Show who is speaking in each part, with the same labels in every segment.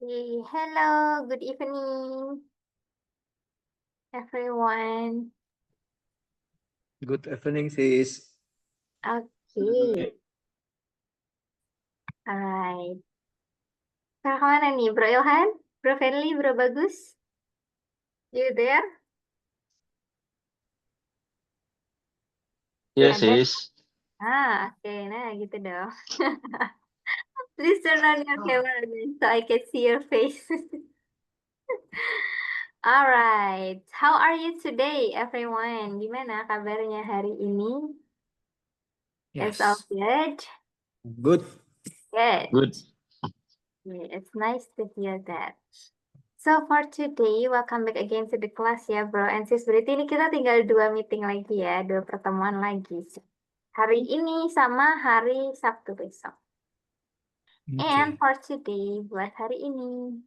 Speaker 1: Hey, hello, good evening, everyone.
Speaker 2: Good evening, sis.
Speaker 1: Okay, alright. Nah, kemana nih, Bro Ilhan? Bro Fenly, Bro Bagus? You there?
Speaker 3: Yes,
Speaker 1: Ada?
Speaker 3: sis.
Speaker 1: Oke, nah gitu dong. Please turn on your camera then so I can see your face. Alright, how are you today, everyone? Gimana kabarnya hari ini? It's all
Speaker 2: Yes.
Speaker 1: good?
Speaker 2: Good.
Speaker 1: Good.
Speaker 3: Good.
Speaker 1: Yeah, it's nice to hear that. So for today, welcome back again to the class ya bro and sis. Berarti ini kita tinggal 2 meeting lagi ya, 2 pertemuan lagi. Hari ini sama hari Sabtu besok. And
Speaker 2: Okay.
Speaker 1: for today, buat hari ini,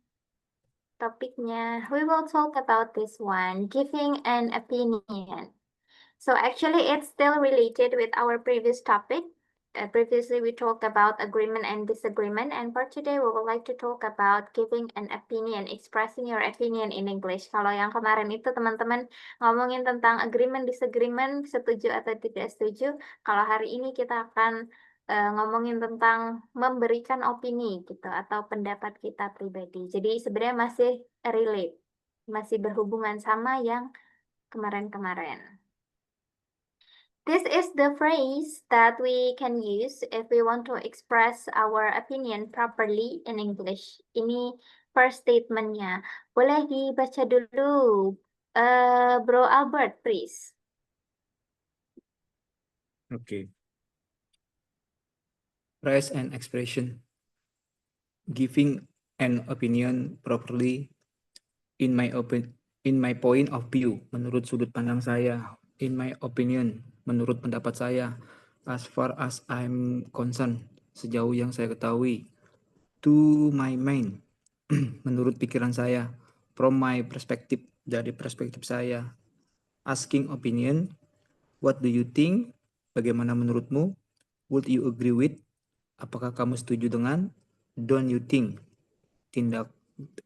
Speaker 1: topiknya, we will talk about this one, giving an opinion. So actually, it's still related with our previous topic. Previously, we talked about agreement and disagreement, and for today, we would like to talk about giving an opinion, expressing your opinion in English. Kalau yang kemarin itu teman-teman ngomongin tentang agreement, disagreement, setuju atau tidak setuju. Kalau hari ini kita akan ngomongin tentang memberikan opini gitu atau pendapat kita pribadi. Jadi sebenarnya masih relate, masih berhubungan sama yang kemarin-kemarin. This is the phrase that we can use if we want to express our opinion properly in English. Ini first statementnya. Boleh dibaca dulu, Bro Albert, please.
Speaker 2: Okay. Phrase and expression. Giving an opinion properly in my point of view, menurut sudut pandang saya. In my opinion, menurut pendapat saya. As far as I'm concerned, sejauh yang saya ketahui. To my mind, menurut pikiran saya. From my perspective, dari perspektif saya. Asking opinion, what do you think? Bagaimana menurutmu? Would you agree with? Apakah kamu setuju dengan? Don't you think?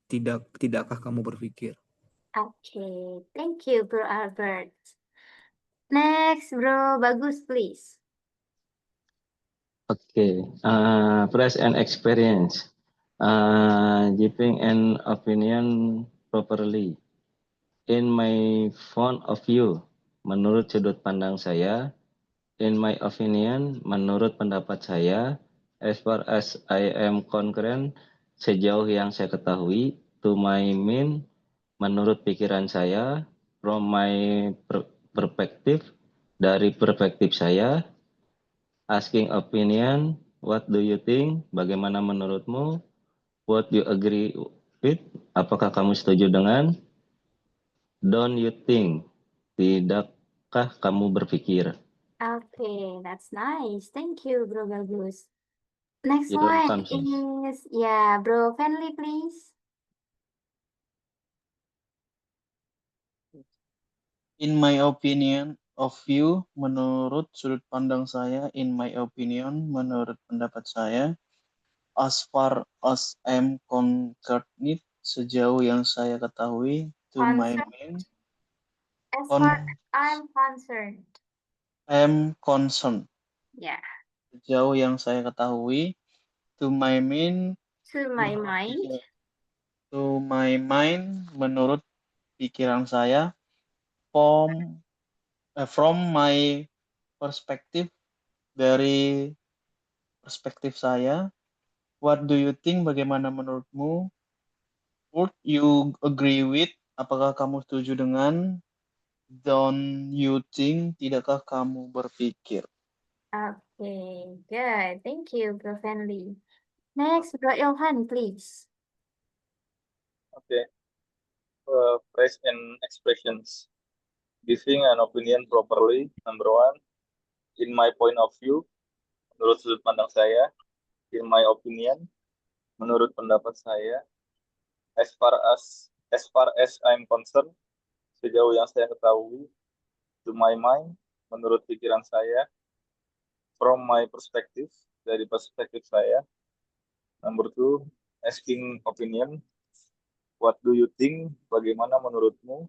Speaker 2: Tidakkah kamu berpikir?
Speaker 1: Okay, thank you, Bro Albert. Next, Bro Bagus, please.
Speaker 3: Okay. Press and experience. Giving an opinion properly. In my point of view, menurut sudut pandang saya. In my opinion, menurut pendapat saya. As far as I am concerned, sejauh yang saya ketahui. To my mind, menurut pikiran saya. From my perspective, dari perspektif saya. Asking opinion, what do you think? Bagaimana menurutmu? What you agree with? Apakah kamu setuju dengan? Don't you think? Tidakkah kamu berpikir?
Speaker 1: Okay, that's nice. Thank you, Bro Bagus. Next
Speaker 3: You're
Speaker 1: one
Speaker 3: welcome, sis.
Speaker 1: is, yeah, Bro Fenly, please.
Speaker 4: In my opinion of view, menurut sudut pandang saya, in my opinion, menurut pendapat saya, as far as I'm concerned, sejauh yang saya ketahui, to my mind,
Speaker 1: As far as I'm concerned.
Speaker 4: I'm concerned.
Speaker 1: Yeah.
Speaker 4: Sejauh yang saya ketahui, to my mind,
Speaker 1: To my mind.
Speaker 4: to my mind, menurut pikiran saya, from my perspective, dari perspektif saya, what do you think? Bagaimana menurutmu? Would you agree with? Apakah kamu setuju dengan? Don't you think? Tidakkah kamu berpikir?
Speaker 1: Okay, good. Thank you, Bro Fenly. Next, Bro Ilhan, please.
Speaker 5: Okay. Phrase and expressions. Giving an opinion properly. Number one, in my point of view, menurut sudut pandang saya. In my opinion, menurut pendapat saya. As far as I'm concerned, sejauh yang saya ketahui. To my mind, menurut pikiran saya. From my perspective, dari perspektif saya. Number two, asking opinion. What do you think? Bagaimana menurutmu?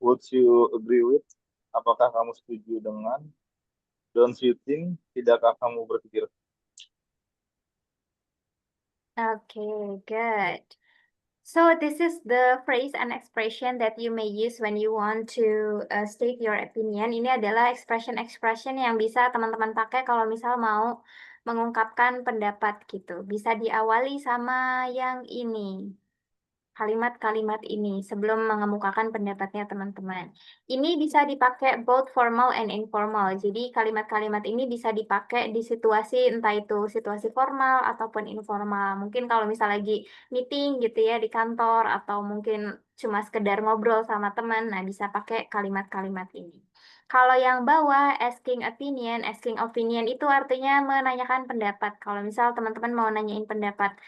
Speaker 5: Would you agree with? Apakah kamu setuju dengan? Don't you think? Tidakkah kamu berpikir?
Speaker 1: Okay, good. So this is the phrase and expression that you may use when you want to state your opinion. Ini adalah expression-expression yang bisa teman-teman pakai kalau misal mau mengungkapkan pendapat gitu. Bisa diawali sama yang ini. Kalimat-kalimat ini sebelum mengemukakan pendapatnya teman-teman. Ini bisa dipakai both formal and informal. Jadi kalimat-kalimat ini bisa dipakai di situasi entah itu situasi formal ataupun informal. Mungkin kalau misal lagi meeting gitu ya di kantor atau mungkin cuma sekedar ngobrol sama teman, nah bisa pakai kalimat-kalimat ini. Kalau yang bawah asking opinion itu artinya menanyakan pendapat. Kalau misal teman-teman mau nanyain pendapat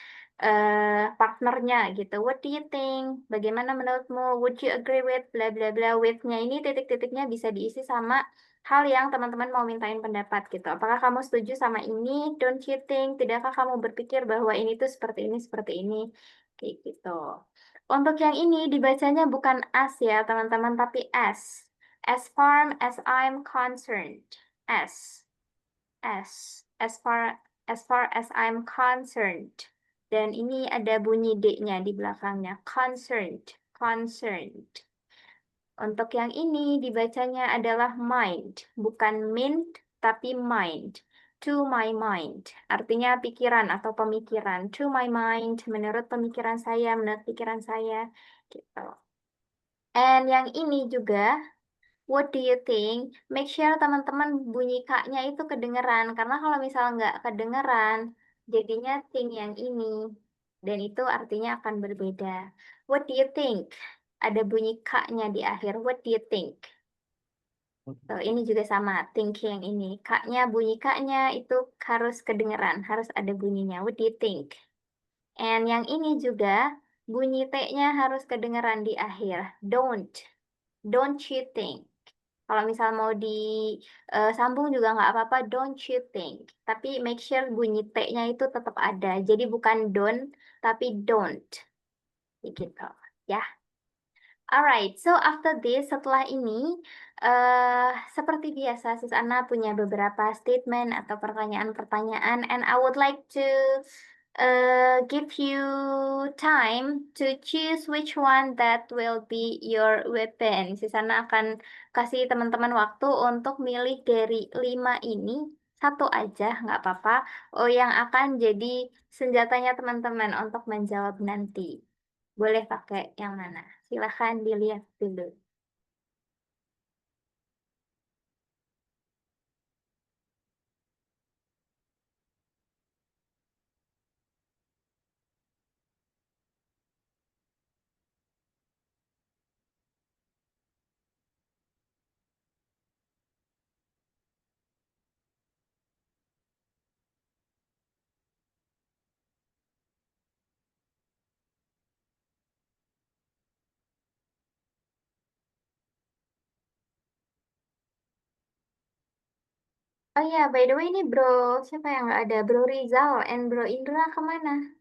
Speaker 1: partnernya gitu. What do you think? Bagaimana menurutmu? Would you agree with bla bla bla with-nya ini titik-titiknya bisa diisi sama hal yang teman-teman mau mintain pendapat gitu. Apakah kamu setuju sama ini? Don't you think? Tidakkah kamu berpikir bahwa ini tuh seperti ini? Kayak gitu. Untuk yang ini dibacanya bukan as ya teman-teman, tapi as. As far as I'm concerned. As. As far as I'm concerned. Dan ini ada bunyi D-nya di belakangnya. Concerned. Untuk yang ini dibacanya adalah mind. Bukan mind, tapi mind. To my mind. Artinya pikiran atau pemikiran. To my mind. Menurut pemikiran saya, menurut pikiran saya. Gitu. And yang ini juga, what do you think? Make sure teman-teman bunyi K-nya itu kedengeran. Karena kalau misal nggak kedengeran, jadinya think yang ini. Dan itu artinya akan berbeda. What do you think? Ada bunyi K-nya di akhir. What do you think? So, ini juga sama. Think yang ini. K-nya, bunyi K-nya itu harus kedengeran. Harus ada bunyinya. What do you think? And yang ini juga, bunyi T-nya harus kedengeran di akhir. Don't you think? Kalau misal mau disambung juga nggak apa-apa, don't you think. Tapi make sure bunyi T-nya itu tetap ada. Jadi bukan don't, tapi don't. Gitu. Ya. Alright, so after this, setelah ini, seperti biasa, Sis Anna punya beberapa statement atau pertanyaan-pertanyaan, and I would like to give you time to choose which one that will be your weapon. Sis Anna akan kasih teman-teman waktu untuk milih dari 5 ini, satu aja, nggak apa-apa, yang akan jadi senjatanya teman-teman untuk menjawab nanti. Boleh pakai yang mana? Silahkan dilihat dulu. Oh ya, by the way ini Bro, siapa yang nggak ada? Bro Rizal and Bro Indra kemana?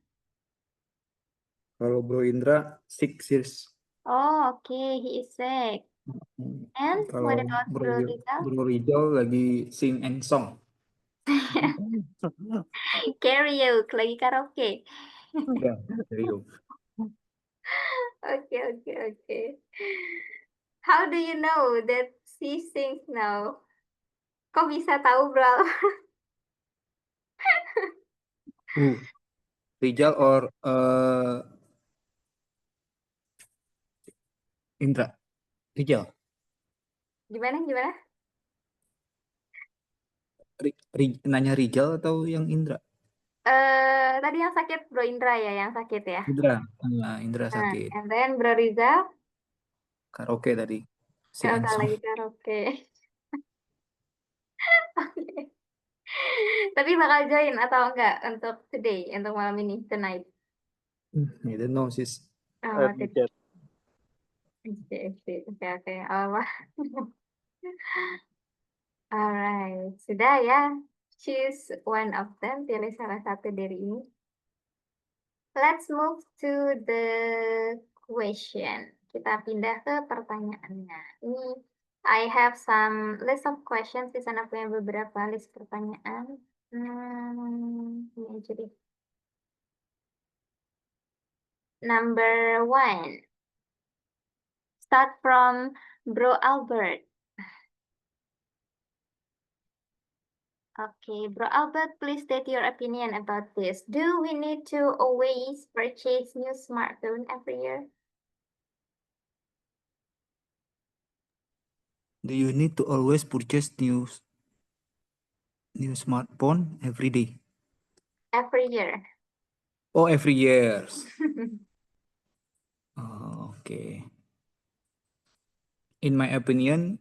Speaker 2: Kalau Bro Indra, sick sis.
Speaker 1: Oh, oke, he is sick. And
Speaker 2: Kalau
Speaker 1: what about
Speaker 2: Bro,
Speaker 1: Bro Rizal?
Speaker 2: Bro Rizal lagi sing and song.
Speaker 1: Karaoke, lagi karaoke.
Speaker 2: Ya, serius.
Speaker 1: Oke. How do you know that she sings now? Kok bisa tahu, Bro?
Speaker 2: Who? Rizal or Indra? Rizal.
Speaker 1: Gimana?
Speaker 2: Nanya Rizal atau yang Indra?
Speaker 1: Tadi yang sakit Bro Indra ya, yang sakit ya.
Speaker 2: Indra. Nah, Indra
Speaker 1: Nah,
Speaker 2: sakit.
Speaker 1: and then Bro Rizal,
Speaker 2: Karaoke tadi. Sing and
Speaker 1: udah
Speaker 2: song.
Speaker 1: lagi karaoke. Oke. Tapi bakal join atau enggak untuk today, untuk malam ini, tonight?
Speaker 2: I don't know sis.
Speaker 1: Oh,
Speaker 5: Di
Speaker 1: tidak.
Speaker 5: chat.
Speaker 1: Oke. Allah. Alright, sudah ya. Choose one of them, pilih salah satu dari ini. Let's move to the question. Kita pindah ke pertanyaannya. Ini I have some list of questions. Di sana punya beberapa list pertanyaan. Ini aja deh. Number 1. Start from Bro Albert. Okay, Bro Albert, please state your opinion about this. Do we need to always purchase new smartphone every year?
Speaker 2: Do you need to always purchase new smartphone every day?
Speaker 1: Every year.
Speaker 2: Oh, every year. Okay. In my opinion,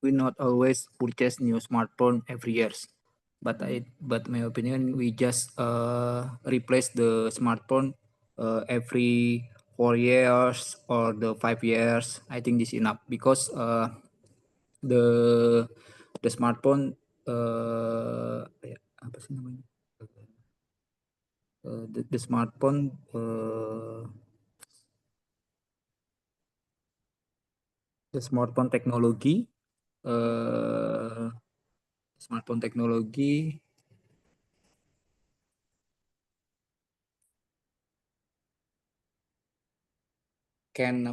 Speaker 2: we not always purchase new smartphone every years. But my opinion, we just replace the smartphone every 4 years or the 5 years. I think this enough because the smartphone apa sih namanya? The smartphone teknologi smartphone teknologi can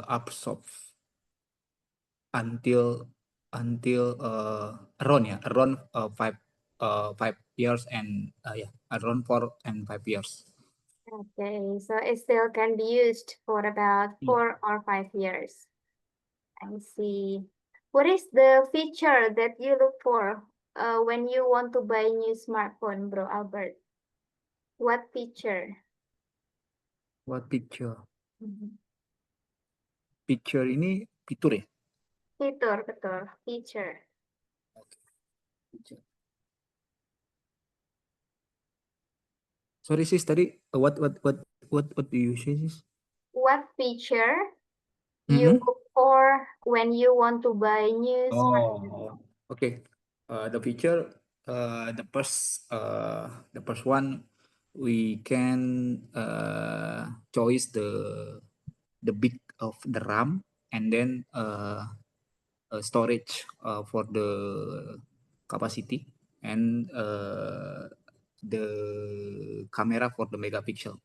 Speaker 2: absorb until around 5 years and around 4 and 5 years.
Speaker 1: Okay, so it still can be used for about 4 or 5 years. I see. What is the feature that you look for when you want to buy new smartphone, Bro Albert? What feature?
Speaker 2: What picture?
Speaker 1: Mhm.
Speaker 2: Picture ini fitur ya?
Speaker 1: Fitur, betul. Feature.
Speaker 2: Picture. Sorry sis, tadi what do you say sis?
Speaker 1: What feature you look for when you want to buy new smartphone?
Speaker 2: Okay. The feature, the first one, we can choose the big of the RAM and then storage for the capacity and the camera for the megapixel.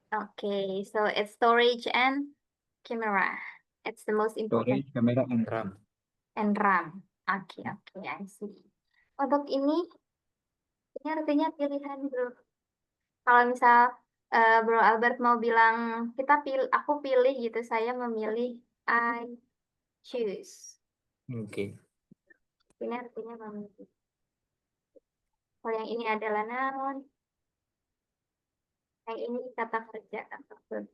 Speaker 1: Okay, so it's storage and camera. It's the most important.
Speaker 2: Storage, camera, and RAM.
Speaker 1: And RAM. Oke, I see. Untuk ini artinya pilihan, Bro. Kalau misal Bro Albert mau bilang aku pilih gitu, saya memilih I choose.
Speaker 2: Oke.
Speaker 1: Ini artinya memilih. Kalau yang ini adalah noun, yang ini kata kerja atau verb.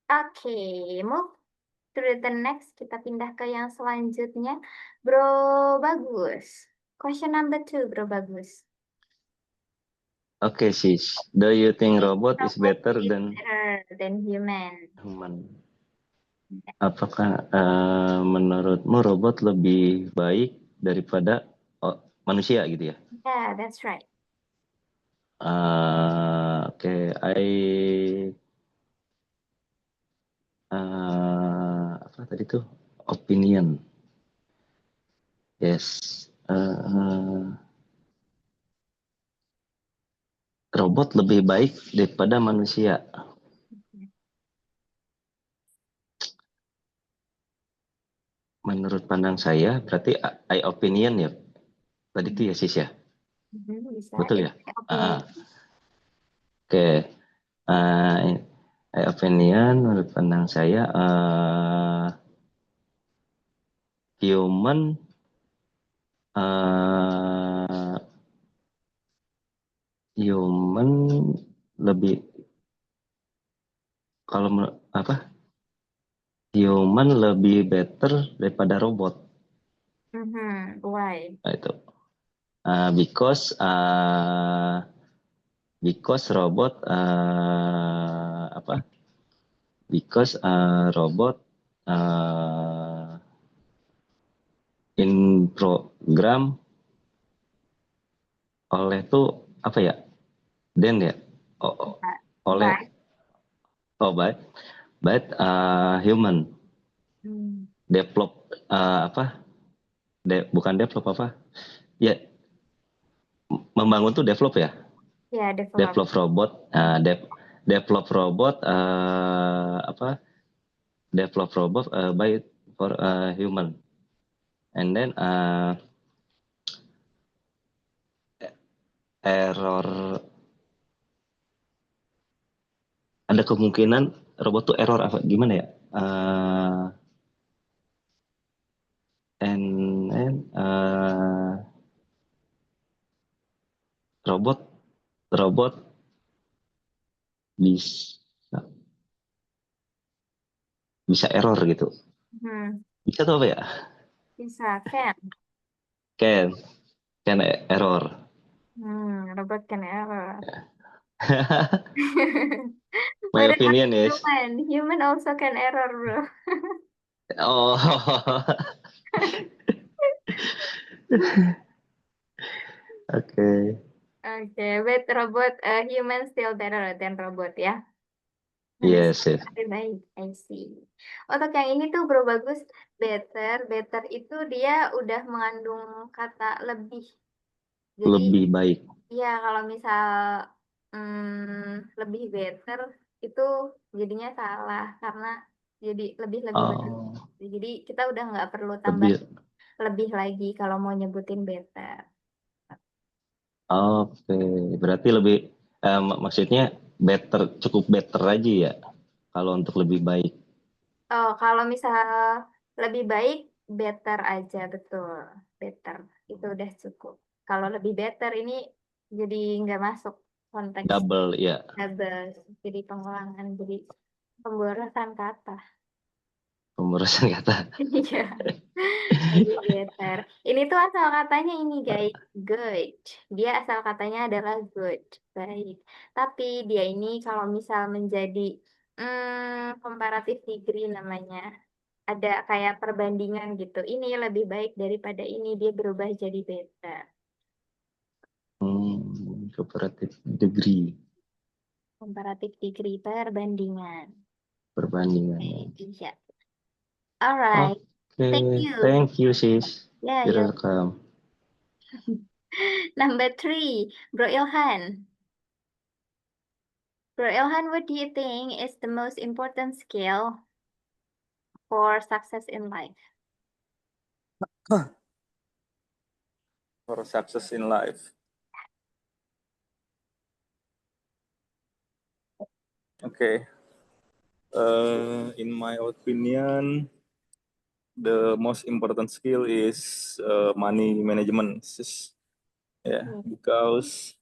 Speaker 1: Oke, move to the next. Kita pindah ke yang selanjutnya. Bro Bagus. Question number 2, Bro Bagus.
Speaker 3: Okay, sis. Do you think robot is better
Speaker 1: Better
Speaker 3: than
Speaker 1: human?
Speaker 3: human? Apakah menurutmu robot lebih baik daripada manusia gitu ya?
Speaker 1: Yeah, that's right.
Speaker 3: Okay, apa tadi tuh? Opinion. Yes. Robot lebih baik daripada manusia. Menurut pandang saya, berarti I opinion ya. Tadi itu ya sis ya?
Speaker 1: Bisa.
Speaker 3: Betul ya?
Speaker 1: Opinion.
Speaker 3: Oke. I opinion menurut pandang saya, human lebih, human lebih better daripada robot.
Speaker 1: Why?
Speaker 3: Nah, itu because robot robot in program oleh tuh apa ya? Dan ya? Oleh but human develop apa? Bukan develop apa? Ya, membangun tuh develop ya?
Speaker 1: Yeah, develop.
Speaker 3: Develop robot, develop robot apa? Develop robot by for human, and then error, ada kemungkinan robot tuh error apa gimana ya? And then robot bisa error gitu. Bisa tuh apa ya?
Speaker 1: Bisa, can.
Speaker 3: Can error.
Speaker 1: Robot can error.
Speaker 3: My
Speaker 1: What about
Speaker 3: opinion is
Speaker 1: human also can error, bro.
Speaker 3: oh okay.
Speaker 1: Okay, but human still better than robot ya.
Speaker 3: Yes, yes.
Speaker 1: Lebih baik, I see. Untuk yang ini tuh bro bagus, better itu dia udah mengandung kata lebih. Jadi
Speaker 3: Lebih baik.
Speaker 1: ya kalau misal lebih better itu jadinya salah karena jadi lebih baik. Jadi kita udah nggak perlu tambah lebih lagi kalau mau nyebutin better.
Speaker 3: Oke, berarti lebih maksudnya better, cukup better aja ya kalau untuk lebih baik.
Speaker 1: Oh, kalau misal lebih baik, better aja, betul. Better, itu udah cukup. Kalau lebih better ini jadi nggak masuk konteks
Speaker 3: Double ya.
Speaker 1: double, jadi pengulangan, jadi pemborosan kata.
Speaker 3: Pemborosan kata.
Speaker 1: Iya, lebih better. Ini tuh asal katanya ini guys, good. Dia asal katanya adalah good, baik. Tapi dia ini kalau misal menjadi comparative degree namanya. Ada kayak perbandingan gitu. Ini lebih baik daripada ini, dia berubah jadi better.
Speaker 3: Comparative degree.
Speaker 1: Comparative degree, perbandingan.
Speaker 3: Perbandingan.
Speaker 1: Iya. Alright.
Speaker 3: Okay.
Speaker 1: Thank you.
Speaker 3: Thank you, sis.
Speaker 1: Yeah,
Speaker 3: You're welcome.
Speaker 1: Number 3, Bro Ilhan. Bro Ilhan, what do you think is the most important skill for success in life?
Speaker 5: For success in life. Okay. In my opinion, the most important skill is money management. Yeah, because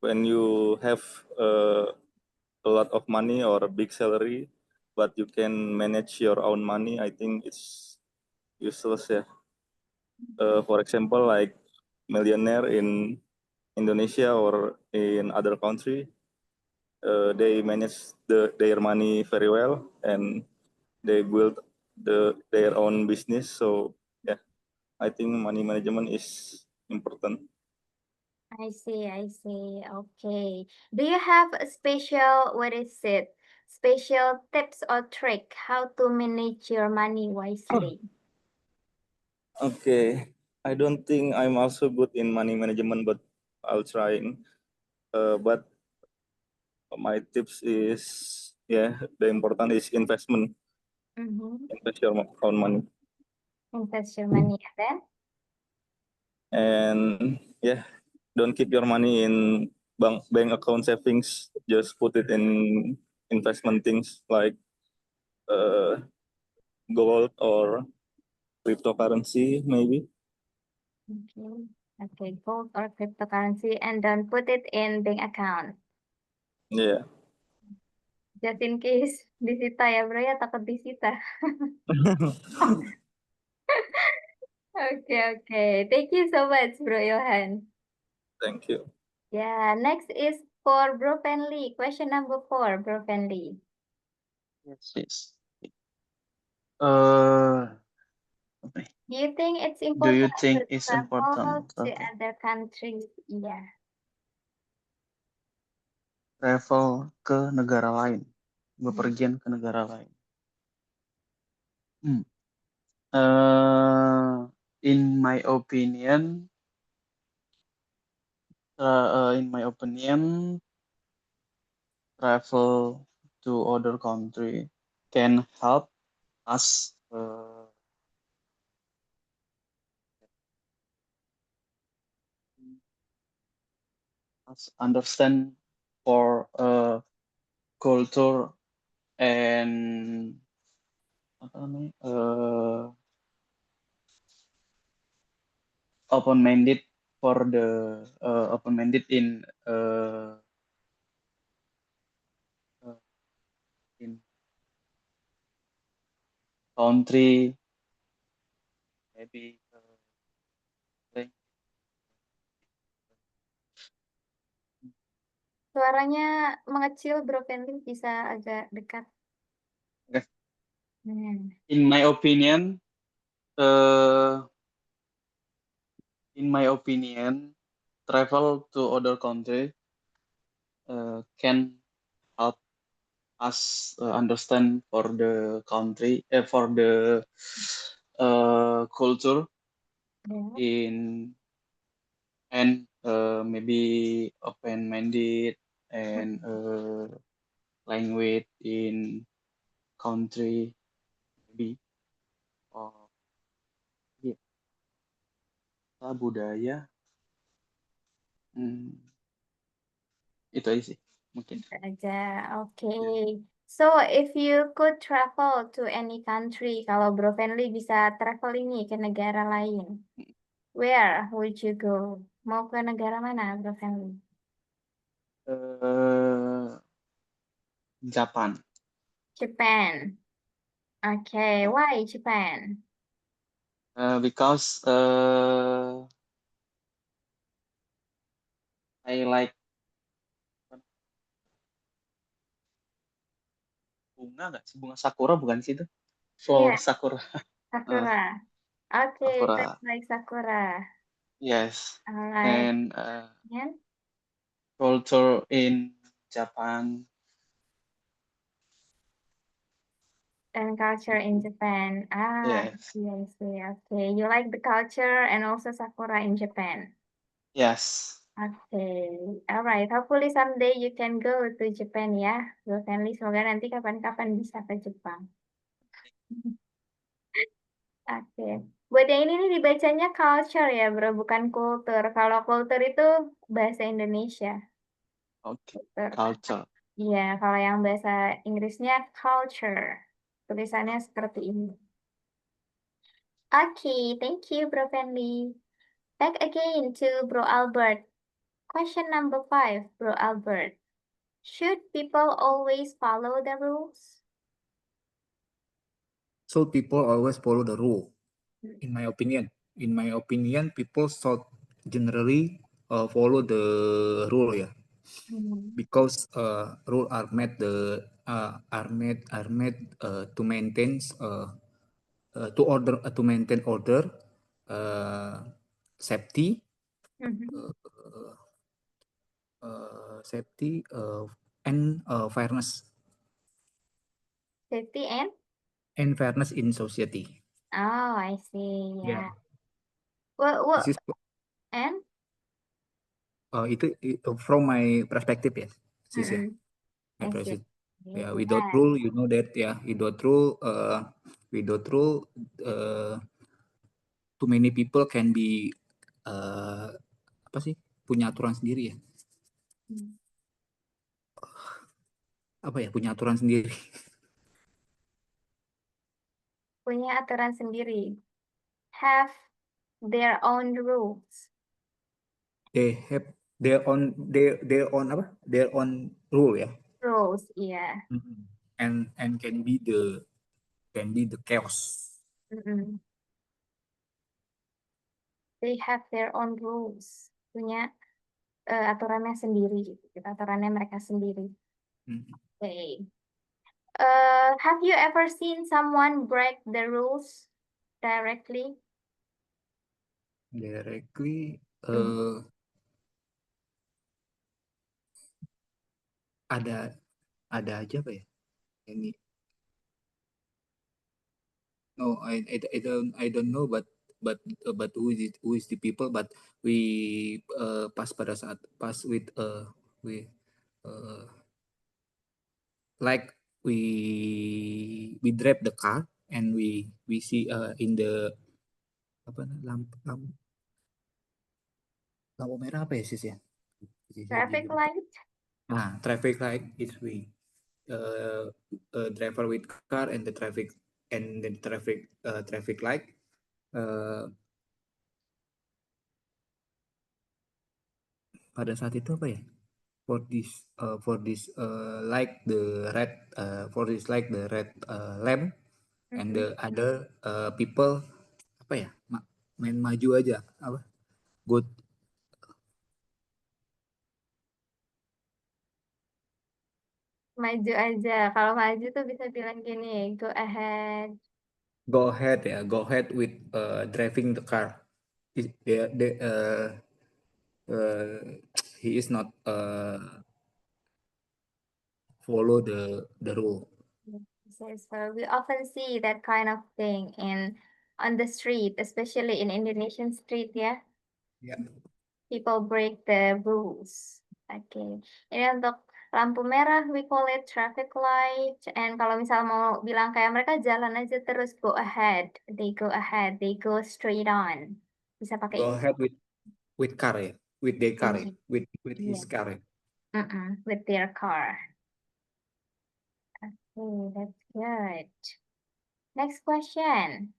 Speaker 5: when you have a lot of money or a big salary, but you can manage your own money, I think it's useless. Yeah. For example, like millionaire in Indonesia or in other country, they manage their money very well and they build their own business. So yeah, I think money management is important.
Speaker 1: I see. Okay. Do you have a special tips or trick how to manage your money wisely?
Speaker 5: Okay, I don't think I'm also good in money management, but I'll try. But my tips is, the important is investment. Invest your own money.
Speaker 1: Invest your money and then?
Speaker 5: And don't keep your money in bank account savings. Just put it in investment things like gold or cryptocurrency, maybe.
Speaker 1: Okay, gold or cryptocurrency, and then put it in bank account.
Speaker 5: Yeah.
Speaker 1: Just in case disita ya bro ya, takut disita. Okay. Thank you so much, Bro Johan.
Speaker 5: Thank you.
Speaker 1: Yeah, next is for Bro Penley. Question number 4, Bro Penley.
Speaker 4: Yes. Apa nih?
Speaker 1: Do you think it's
Speaker 4: Do you
Speaker 1: important
Speaker 4: think
Speaker 1: to
Speaker 4: it's
Speaker 1: travel
Speaker 4: important
Speaker 1: to
Speaker 4: travel?
Speaker 1: other countries? Yeah.
Speaker 4: Travel ke negara lain, bepergian ke negara lain. In my opinion, travel to other country can help us understand for culture and apa namanya open-minded for the open-minded in country maybe like
Speaker 1: Suaranya mengecil, Bro Fenly, bisa agak dekat.
Speaker 4: Oke.
Speaker 1: Hmm.
Speaker 4: In my opinion, travel to other country can help us understand for the country, for the culture
Speaker 1: Yeah.
Speaker 4: and maybe open-minded and language in country maybe or budaya. Itu aja sih mungkin.
Speaker 1: Aja, okay. So, if you could travel to any country, kalau Bro Fenly bisa travel ini ke negara lain, where would you go? Mau ke negara mana, Bro Fenly?
Speaker 4: Japan.
Speaker 1: Japan. Okay, why Japan?
Speaker 4: Because I like bunga nggak sih? Bunga sakura bukan sih itu? Flower
Speaker 1: Yeah.
Speaker 4: sakura.
Speaker 1: Sakura. Okay,
Speaker 4: Sakura.
Speaker 1: like Sakura.
Speaker 4: Yes.
Speaker 1: Alright.
Speaker 4: And
Speaker 1: And
Speaker 4: culture in Japan.
Speaker 1: culture in Japan.
Speaker 4: Yes.
Speaker 1: I see. Okay, you like the culture and also Sakura in Japan.
Speaker 4: Yes.
Speaker 1: Okay, alright. Hopefully someday you can go to Japan ya, Bro Fenly. Semoga nanti kapan-kapan bisa ke Jepang. Oke, buat yang ini nih dibacanya culture ya, Bro, bukan kultur. Kalau kultur itu bahasa Indonesia.
Speaker 4: Okay.
Speaker 1: Kultur.
Speaker 4: Culture.
Speaker 1: Iya, kalau yang bahasa Inggrisnya culture. Tulisannya seperti ini. Okay, thank you, Bro Fenly. Back again to Bro Albert. Question number 5, Bro Albert. Should people always follow the rules?
Speaker 2: So people always follow the rule, in my opinion. In my opinion, people should generally follow the rule, yeah, because rule are made to maintain to maintain order, safety, and fairness.
Speaker 1: Safety and?
Speaker 2: And fairness in society.
Speaker 1: Oh, I see.
Speaker 2: Yeah.
Speaker 1: Yeah. What
Speaker 2: This is
Speaker 1: and?
Speaker 2: itu from my perspective ya, sis ya. My
Speaker 1: I see.
Speaker 2: perspective. Yeah,
Speaker 1: Yeah.
Speaker 2: without rule, you know that ya, without rule, too many people can be apa sih, punya aturan sendiri ya. Apa ya, punya aturan sendiri.
Speaker 1: Punya aturan sendiri. Have their own rules.
Speaker 2: They have their own apa? Their own rule ya.
Speaker 1: Rules, yeah.
Speaker 2: And can be the chaos.
Speaker 1: They have their own rules. Punya aturannya sendiri, gitu. Aturannya mereka sendiri. Okay. Have you ever seen someone break the rules directly?
Speaker 2: Directly, ada aja apa ya? Ini. No, I don't know, but who is the people? But we pas with like we drive the car and we see in the apa lampu merah apa ya sis ya?
Speaker 1: Traffic light?
Speaker 2: Nah, traffic light is we driver with car and the traffic light. Pada saat itu apa ya? For this like the red lamp and the other people apa ya? Main maju aja apa? Good.
Speaker 1: Maju aja. Kalau maju tuh bisa bilang gini, go ahead.
Speaker 2: Go ahead with driving the car. He is not follow the rule.
Speaker 1: So we often see that kind of thing on the street, especially in Indonesian street, yeah.
Speaker 2: Yeah.
Speaker 1: People break the rules. Okay. Ini untuk lampu merah, we call it traffic light. And kalau misal mau bilang kayak mereka jalan aja terus, go ahead. They go ahead. They go straight on. Bisa pakai
Speaker 2: Go
Speaker 1: itu.
Speaker 2: ahead with car ya, with their car ya, with his
Speaker 1: Yeah.
Speaker 2: car ya.
Speaker 1: With their car. Okay, that's good. Next question.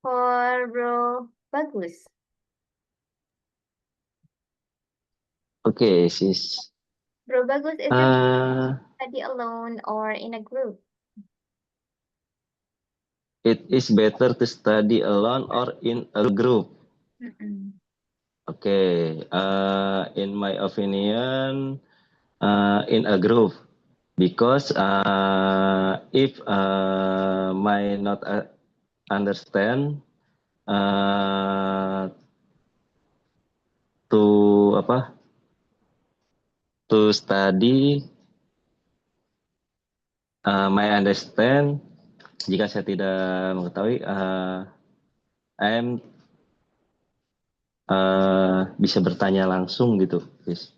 Speaker 1: For Bro Bagus.
Speaker 3: Okay, sis.
Speaker 1: Bro Bagus, is it study alone or in a group?
Speaker 3: It is better to study alone or in a group. Okay, in my opinion, in a group, because if might not understand to study, my understand. Jika saya tidak mengetahui, bisa bertanya langsung gitu, guys.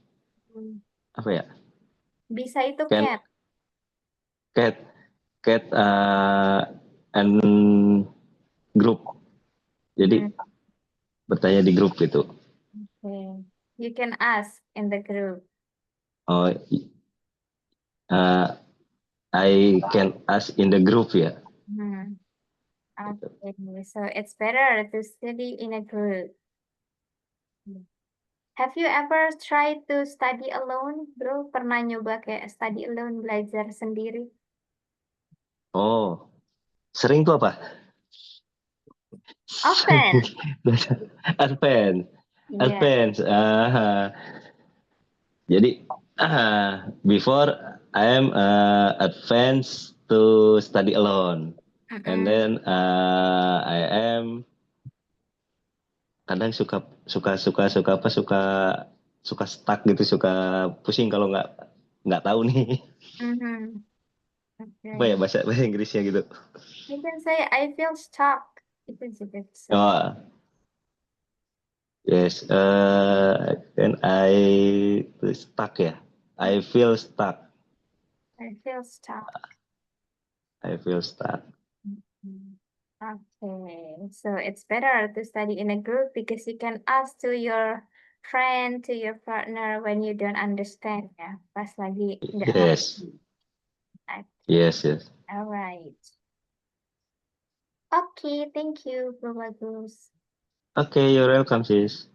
Speaker 3: Apa ya?
Speaker 1: Bisa itu
Speaker 3: Can
Speaker 1: cat.
Speaker 3: cat and group. Jadi bertanya di grup gitu.
Speaker 1: Okay. You can ask in the group.
Speaker 3: Oh, I can ask in the group ya.
Speaker 1: Okay, so it's better to study in a group. Have you ever tried to study alone, bro? Pernah nyoba kayak study alone, belajar sendiri?
Speaker 3: Oh, sering tuh apa?
Speaker 1: Often.
Speaker 3: Advance.
Speaker 1: Yeah.
Speaker 3: Advance. Jadi before I am advanced to study alone, and then I am kadang suka stuck gitu, suka pusing kalau nggak tahu nih.
Speaker 1: Okay.
Speaker 3: Apa ya bahasa Inggrisnya gitu.
Speaker 1: You can say I feel stuck. Itu juga bisa.
Speaker 3: Oh, yes. And I stuck ya. I feel stuck.
Speaker 1: I feel stuck.
Speaker 3: I feel stuck.
Speaker 1: Okay, so it's better to study in a group because you can ask to your friend, to your partner when you don't understand, ya. Pas lagi nggak
Speaker 3: Yes.
Speaker 1: ngerti. Okay.
Speaker 3: Yes.
Speaker 1: All right. Okay, thank you, Bro Bagus.
Speaker 3: Okay, you're welcome, sis.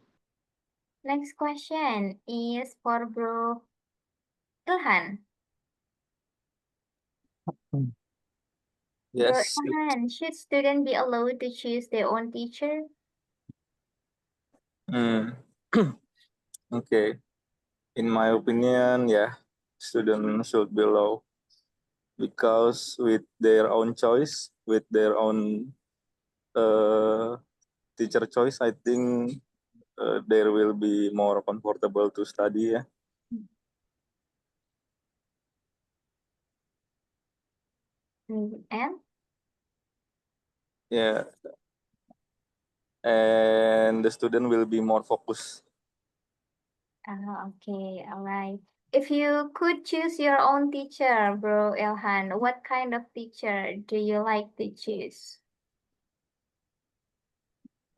Speaker 1: Next question is for Bro Ilhan. Bro
Speaker 5: Yes.
Speaker 1: Ilhan, should students be allowed to choose their own teacher?
Speaker 5: Okay. In my opinion, yeah, students should be allowed because with their own choice, with their own teacher choice, I think there will be more comfortable to study. Yeah.
Speaker 1: And
Speaker 5: Yeah. And the student will be more focused.
Speaker 1: okay, all right. If you could choose your own teacher, Bro Ilhan, what kind of teacher do you like to choose?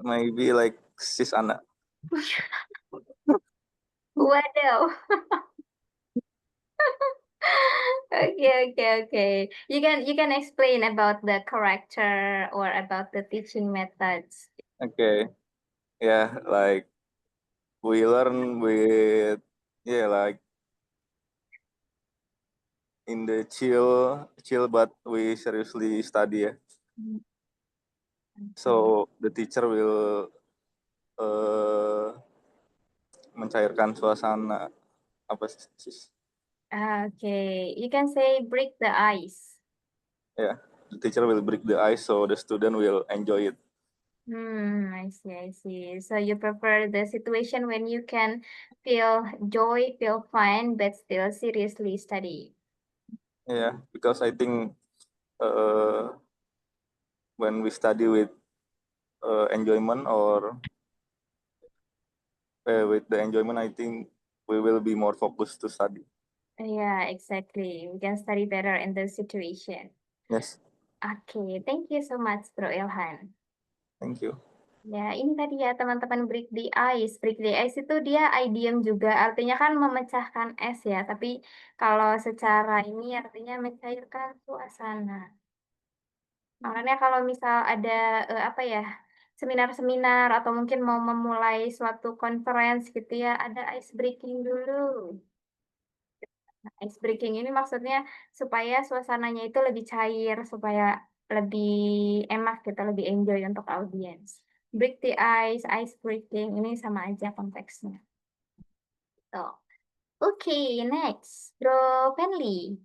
Speaker 5: Maybe like sis Ana.
Speaker 1: Waduh. Okay. You can explain about the character or about the teaching methods.
Speaker 5: Okay. Yeah, like we learn with, yeah, like in the chill, but we seriously study. Yeah. So the teacher will mencairkan suasana apa sih?
Speaker 1: Okay, you can say break the ice.
Speaker 5: Yeah, the teacher will break the ice so the student will enjoy it.
Speaker 1: I see. So you prefer the situation when you can feel joy, feel fun, but still seriously study.
Speaker 5: Yeah, because I think when we study with enjoyment or with the enjoyment, I think we will be more focused to study.
Speaker 1: Yeah, exactly. We can study better in this situation.
Speaker 5: Yes,
Speaker 1: Okay, thank you so much, Bro Ilhan.
Speaker 5: thank you.
Speaker 1: Ya, ini tadi ya teman-teman break the ice. Break the ice itu dia idiom juga, artinya kan memecahkan es ya. Tapi kalau secara ini artinya mencairkan suasana. Makanya kalau misal ada apa ya, seminar-seminar atau mungkin mau memulai suatu conference gitu ya, ada ice breaking dulu. Nah, ice breaking ini maksudnya supaya suasananya itu lebih cair, supaya lebih enak gitu, lebih enjoy untuk audiens. Break the ice breaking ini sama aja konteksnya. Tuh. Oke, next. Bro Fenly.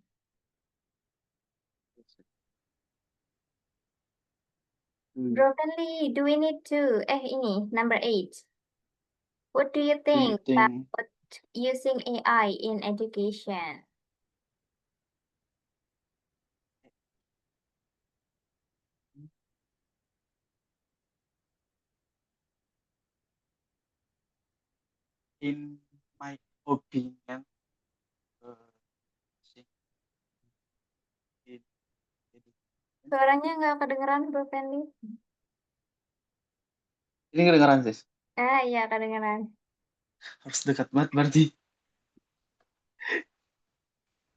Speaker 1: Bro Fenly, do we need to, ini, number 8. What do you
Speaker 4: Do you
Speaker 1: think
Speaker 4: think
Speaker 1: about using AI in education?
Speaker 4: in my opinion, using in education-
Speaker 1: Suaranya nggak kedengeran, Bro Fenly.
Speaker 4: ini kedengeran sis?
Speaker 1: Iya, kedengeran.
Speaker 4: Harus dekat banget berarti.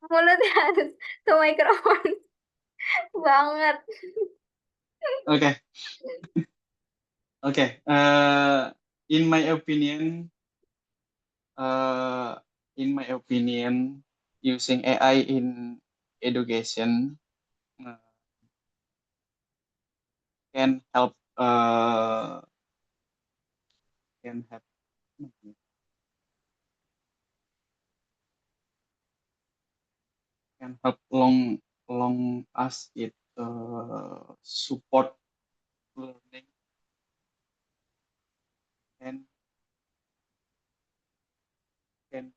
Speaker 1: Mulutnya harus ke mikrofon banget.
Speaker 4: Oke. Oke. In my opinion, uh, using AI in education can help can help long as it support learning and can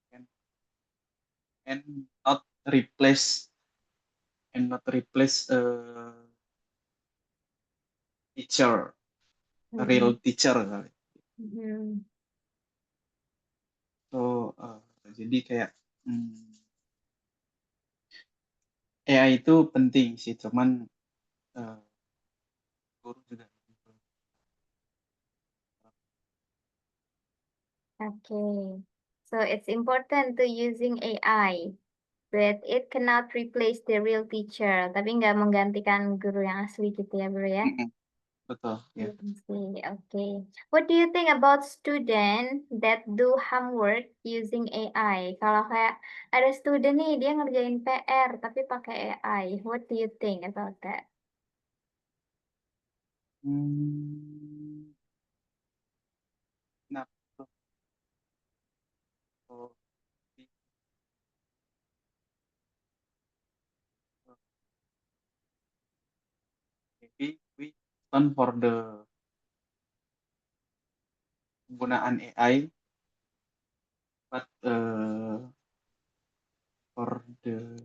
Speaker 4: can and not replace teacher, real teacher kali.
Speaker 1: Mhm.
Speaker 4: So jadi kayak AI itu penting sih, cuman guru juga.
Speaker 1: Okay. So it's important to using AI, but it cannot replace the real teacher. Tapi nggak menggantikan guru yang asli gitu ya, Bro ya?
Speaker 4: Betul ya.
Speaker 1: See, okay. What do you think about student that do homework using AI? Kalau kayak ada student nih dia ngerjain PR tapi pakai AI, what do you think about that?
Speaker 4: Nah, so, important for the penggunaan AI, but for the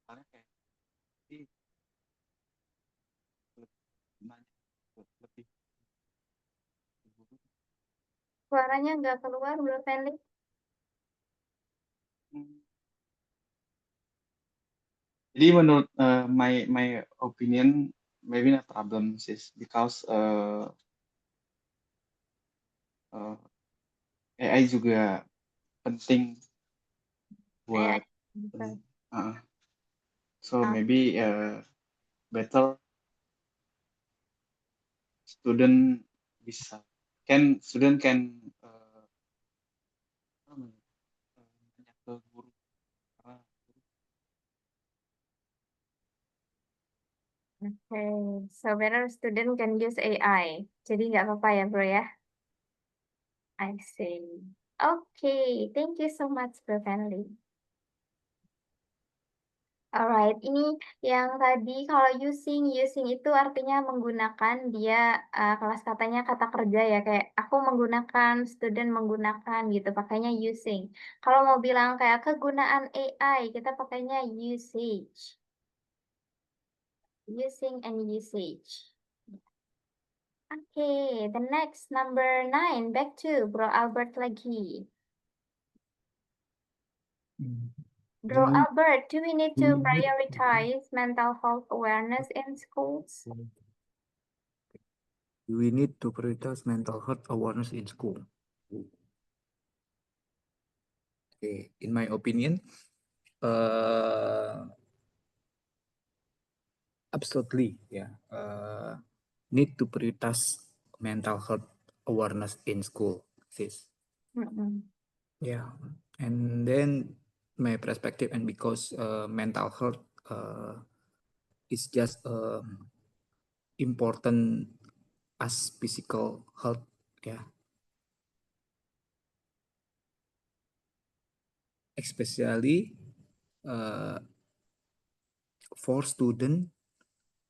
Speaker 4: misalnya kayak ini lebih
Speaker 1: Suaranya nggak keluar, Bro Felix.
Speaker 4: Jadi menurut my opinion, maybe not problem sis because AI juga penting buat
Speaker 1: Betul.
Speaker 4: so
Speaker 1: Ah.
Speaker 4: maybe better student student can nanya ke guru karena
Speaker 1: Okay, so better student can use AI. Jadi nggak apa-apa ya, Bro ya? I see. Okay, thank you so much, Bro Fenley. Alright, ini yang tadi kalau using itu artinya menggunakan dia kelas katanya kata kerja ya kayak aku menggunakan, student menggunakan gitu, pakainya using. Kalau mau bilang kayak kegunaan AI, kita pakainya usage. Using and usage. Okay, the next number 9, back to Bro Albert lagi. Bro
Speaker 2: Do-
Speaker 1: Albert, do we need
Speaker 2: do
Speaker 1: to
Speaker 2: we need-
Speaker 1: prioritize mental health awareness in schools?
Speaker 2: Do we need to prioritize mental health awareness in school? Okay, in my opinion, absolutely, yeah. Need to prioritize mental health awareness in school, sis.
Speaker 1: Mm-mm.
Speaker 2: Yeah, and then my perspective, and because mental health is just important as physical health, yeah. Especially for student,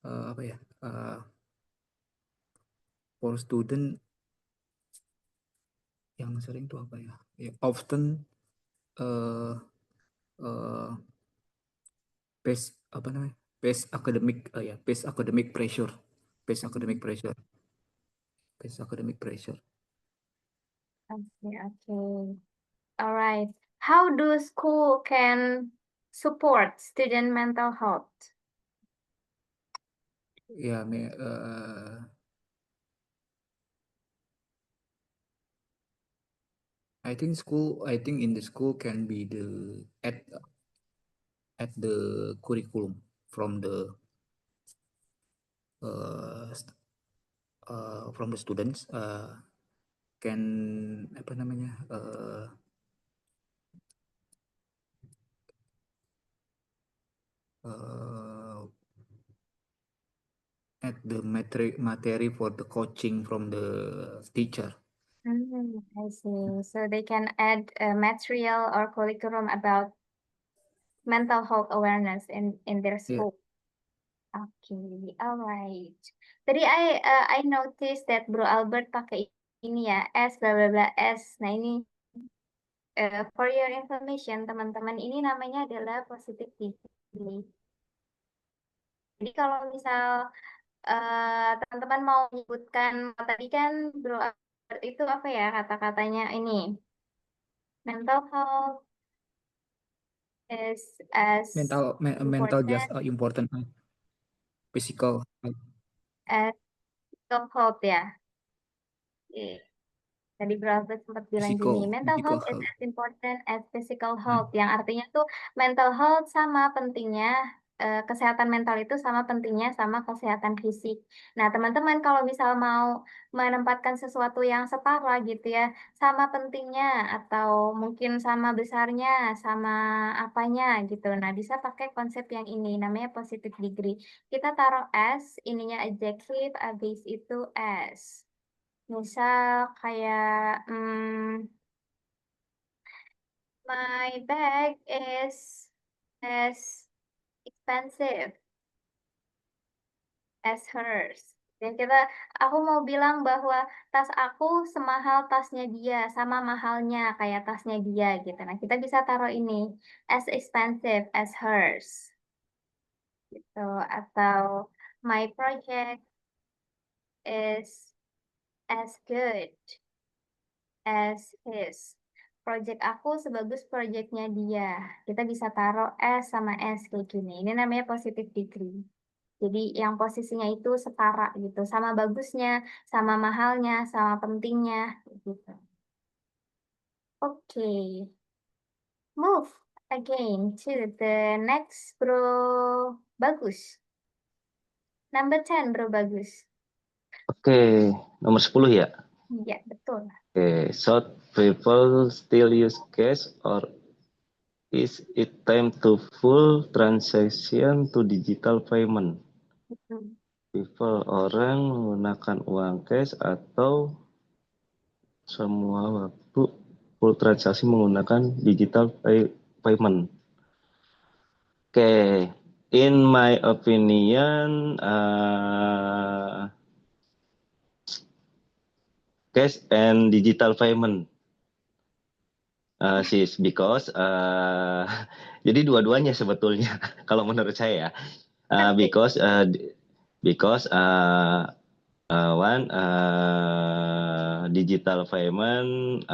Speaker 2: apa ya? For student yang sering tuh apa ya? Often face apa namanya? Face academic ya, face academic pressure. Face academic pressure. Face academic pressure.
Speaker 1: Okay, okay. All right. How do school can support student mental health?
Speaker 2: Yeah, I think in the school can be at the curriculum from the students can apa namanya at the material for the coaching from the teacher.
Speaker 1: I see. So they can add material or curriculum about mental health awareness in their
Speaker 2: Yeah.
Speaker 1: school. Okay, alright. Tadi I noticed that Bro Albert pakai ini ya, S bla bla bla S. Nah ini for your information teman-teman, ini namanya adalah positive degree. Jadi kalau misal teman-teman mau menyebutkan tadi kan Bro Albert itu apa ya kata-katanya ini mental health is as
Speaker 2: mental just
Speaker 1: important
Speaker 2: important physical
Speaker 1: as physical health ya. Tadi Bro Albert sempat bilang gini, mental
Speaker 2: physical
Speaker 1: health is
Speaker 2: health.
Speaker 1: as important as physical health, yang artinya tuh mental health sama pentingnya, kesehatan mental itu sama pentingnya sama kesehatan fisik. Nah, teman-teman kalau misal mau menempatkan sesuatu yang setara gitu ya, sama pentingnya atau mungkin sama besarnya, sama apanya gitu. Nah, bisa pakai konsep yang ini, namanya positive degree. Kita taruh as, ininya adjective, habis itu as. Misal kayak my bag is as expensive as hers. Dan aku mau bilang bahwa tas aku semahal tasnya dia, sama mahalnya kayak tasnya dia gitu. Nah, kita bisa taruh ini as expensive as hers gitu. Atau my project is as good as his. Project aku sebagus projectnya dia. Kita bisa taruh S sama S kayak gini. Ini namanya positive degree. Jadi yang posisinya itu setara gitu, sama bagusnya, sama mahalnya, sama pentingnya gitu. Oke. Move again to the next Bro Bagus. Number 10 Bro Bagus.
Speaker 3: Oke, nomor 10 ya.
Speaker 1: Iya, betul.
Speaker 3: Oke, should people still use cash or is it time to full transaction to digital payment?
Speaker 1: Hmm.
Speaker 3: People orang menggunakan uang cash atau semua waktu full transaksi menggunakan digital payment. Oke, in my opinion, cash and digital payment. Sis, because jadi dua-duanya sebetulnya kalau menurut saya ya.
Speaker 1: Okay.
Speaker 3: Because one digital payment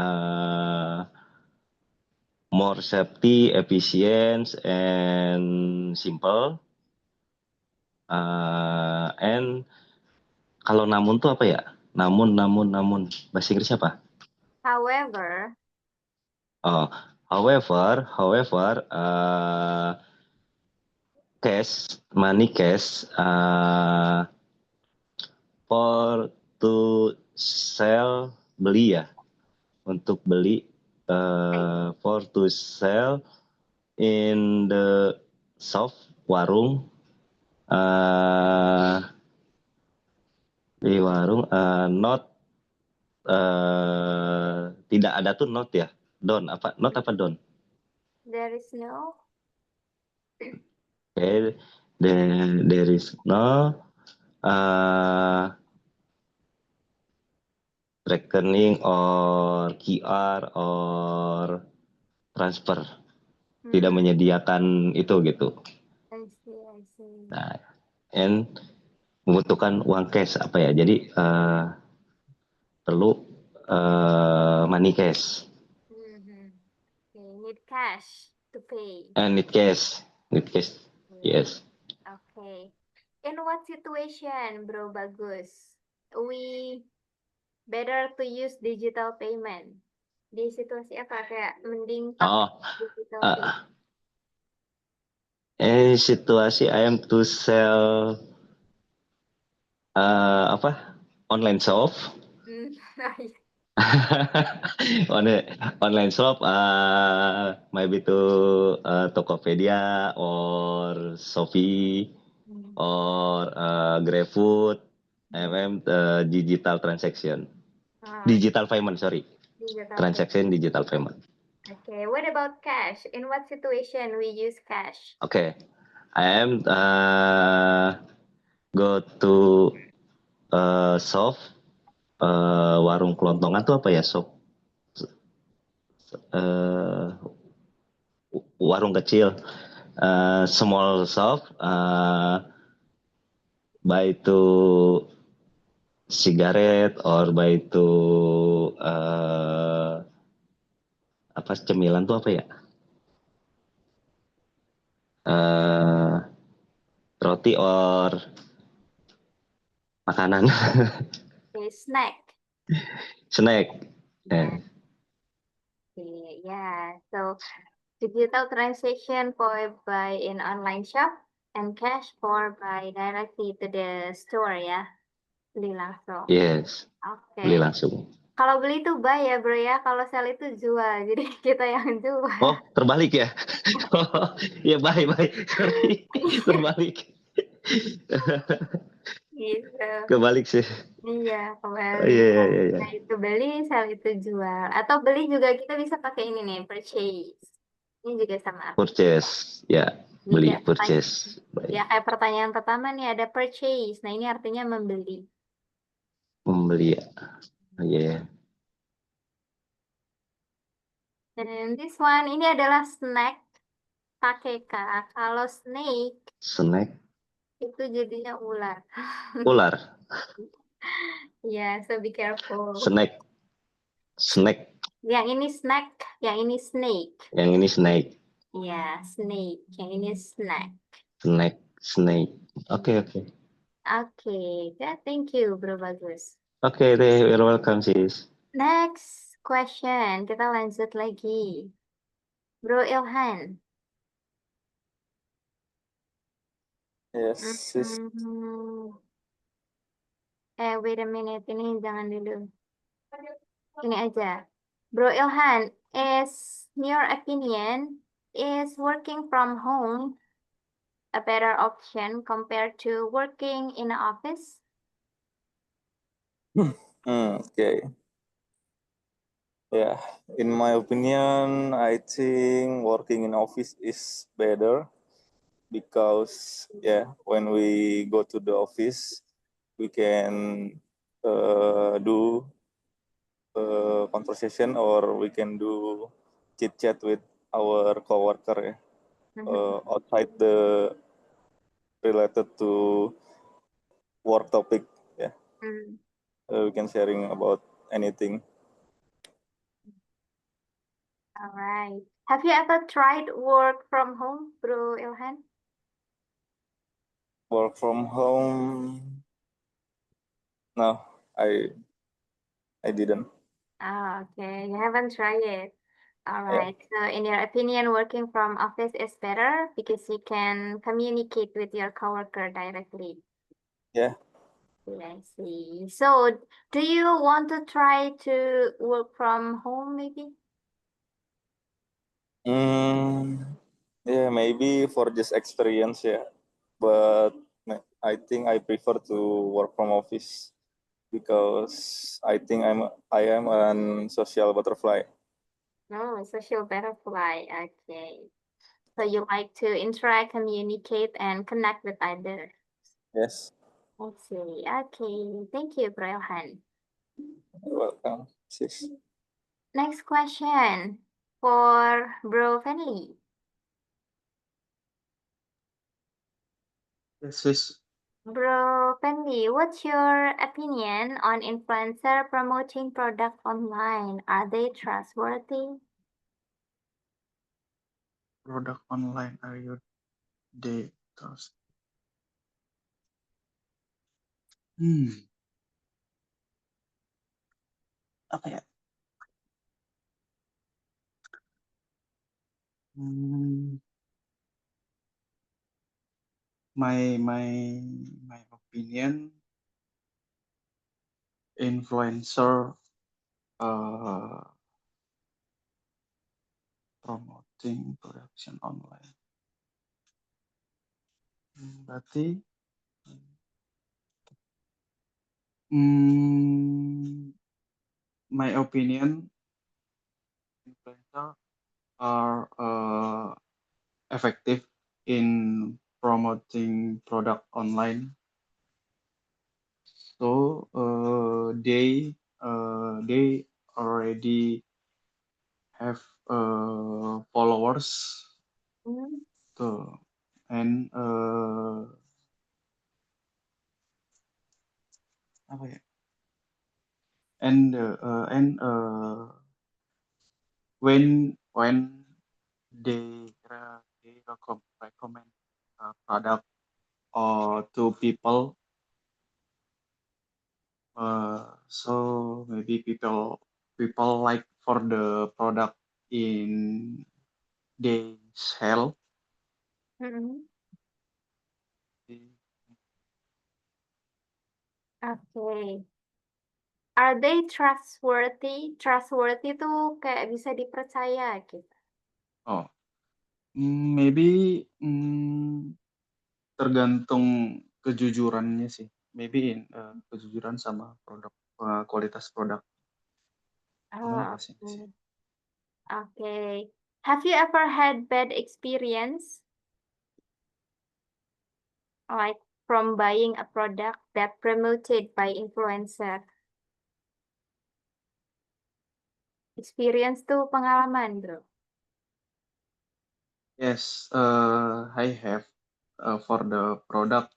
Speaker 3: more safety, efficient, and simple. And kalau namun tuh apa ya? Namun. Bahasa Inggris apa?
Speaker 1: However,
Speaker 3: Oh, however, money cash, for to sell beli ya, untuk beli, for to sell in the shop warung, di warung, not, tidak ada tuh not ya, don apa not apa don?
Speaker 1: there is no
Speaker 3: Okay, there is no rekening or QR or transfer, tidak menyediakan itu gitu.
Speaker 1: I see.
Speaker 3: Nah, and membutuhkan uang cash apa ya? Jadi perlu money cash.
Speaker 1: Okay, need cash to pay.
Speaker 3: Need cash. Yes.
Speaker 1: Okay. In what situation, Bro Bagus, we better to use digital payment? Di situasi apa? Kayak mending pakai digital payment.
Speaker 3: Situasi I am to sell online shop. Online shop, maybe to Tokopedia or Shopee or GrabFood, digital transaction, digital payment, sorry, transaction digital payment.
Speaker 1: Okay, what about cash? In what situation we use cash?
Speaker 3: Okay, I am go to shop, warung kelontongan tuh apa ya, shop, warung kecil, small shop, buy to cigarette or buy to apa cemilan tuh apa ya, roti or makanan.
Speaker 1: Okay, snack.
Speaker 3: Yeah.
Speaker 1: Okay, yeah. So digital transaction for buy in online shop and cash for buy directly to the store ya. Beli langsung.
Speaker 3: Yes.
Speaker 1: Oke.
Speaker 3: Beli langsung.
Speaker 1: Kalau beli itu buy ya bro ya, kalau sell itu jual. Jadi kita yang jual.
Speaker 3: Oh, terbalik ya? Ya buy. Sorry, terbalik.
Speaker 1: Gitu.
Speaker 3: Kebalik sih.
Speaker 1: Iya, kembali.
Speaker 3: Iya.
Speaker 1: Nah, itu beli, sell itu jual. Atau beli juga kita bisa pakai ini nih, purchase. Ini juga sama.
Speaker 3: Purchase. Ya,
Speaker 1: Ini
Speaker 3: beli,
Speaker 1: kayak pertanyaan,
Speaker 3: purchase. Baik.
Speaker 1: ya kayak pertanyaan pertama nih ada purchase. Nah, ini artinya membeli.
Speaker 3: Membeli ya. Iya.
Speaker 1: Dan this one ini adalah snack pakai K. Kalau snake
Speaker 3: Snack.
Speaker 1: itu jadinya ular.
Speaker 3: Ular.
Speaker 1: Ya, so be careful.
Speaker 3: Snack. Snack.
Speaker 1: Yang ini snack, yang ini snake.
Speaker 3: Yang ini snake.
Speaker 1: Ya, snake. Yang ini snack.
Speaker 3: Snack. Snake. Oke, oke.
Speaker 1: Oke, ya, thank you, Bro Bagus.
Speaker 3: Oke deh, you're welcome sis.
Speaker 1: Next question, kita lanjut lagi. Bro Ilhan.
Speaker 5: Yes, sis.
Speaker 1: Wait a minute, ini jangan dulu. Ini aja. Bro Ilhan, is your opinion, is working from home a better option compared to working in an office?
Speaker 5: Okay. Yeah, in my opinion, I think working in office is better because when we go to the office, we can do conversation or we can do chit chat with our coworker outside the related to work topic. We can sharing about anything.
Speaker 1: All right. Have you ever tried work from home, Bro Ilhan?
Speaker 5: Work from home? No, I didn't.
Speaker 1: Oh, okay. You haven't tried it. All
Speaker 5: Yeah.
Speaker 1: right. So in your opinion, working from office is better because you can communicate with your coworker directly.
Speaker 5: Yeah.
Speaker 1: I see. So do you want to try to work from home maybe?
Speaker 5: Yeah, maybe for just experience, but I think I prefer to work from office because I think I am a social butterfly.
Speaker 1: No, social butterfly. Okay. So you like to interact, communicate, and connect with others.
Speaker 5: Yes.
Speaker 1: I see. Okay. Thank you, Bro Ilhan.
Speaker 5: You're welcome, sis.
Speaker 1: Next question for Bro Fenley.
Speaker 4: Yes, sis.
Speaker 1: Bro Fenley, what's your opinion on influencer promoting product online? Are they trustworthy?
Speaker 4: Product online, are you they trust? Apa ya? My opinion, influencer promoting production online. Berarti my opinion, influencer are effective in promoting product online. So they already have followers. So and apa ya? And when they recommend product or to people, so maybe people like for the product in they sell.
Speaker 1: Okay. Are they trustworthy? Trustworthy tuh kayak bisa dipercaya gitu.
Speaker 4: Oh, maybe tergantung kejujurannya sih. Maybe kejujuran sama produk, kualitas produk.
Speaker 1: Oh,
Speaker 4: Gimana sih?
Speaker 1: okay. Have you ever had bad experience, like from buying a product that promoted by influencer? Experience tuh pengalaman, bro.
Speaker 4: Yes, I have for the product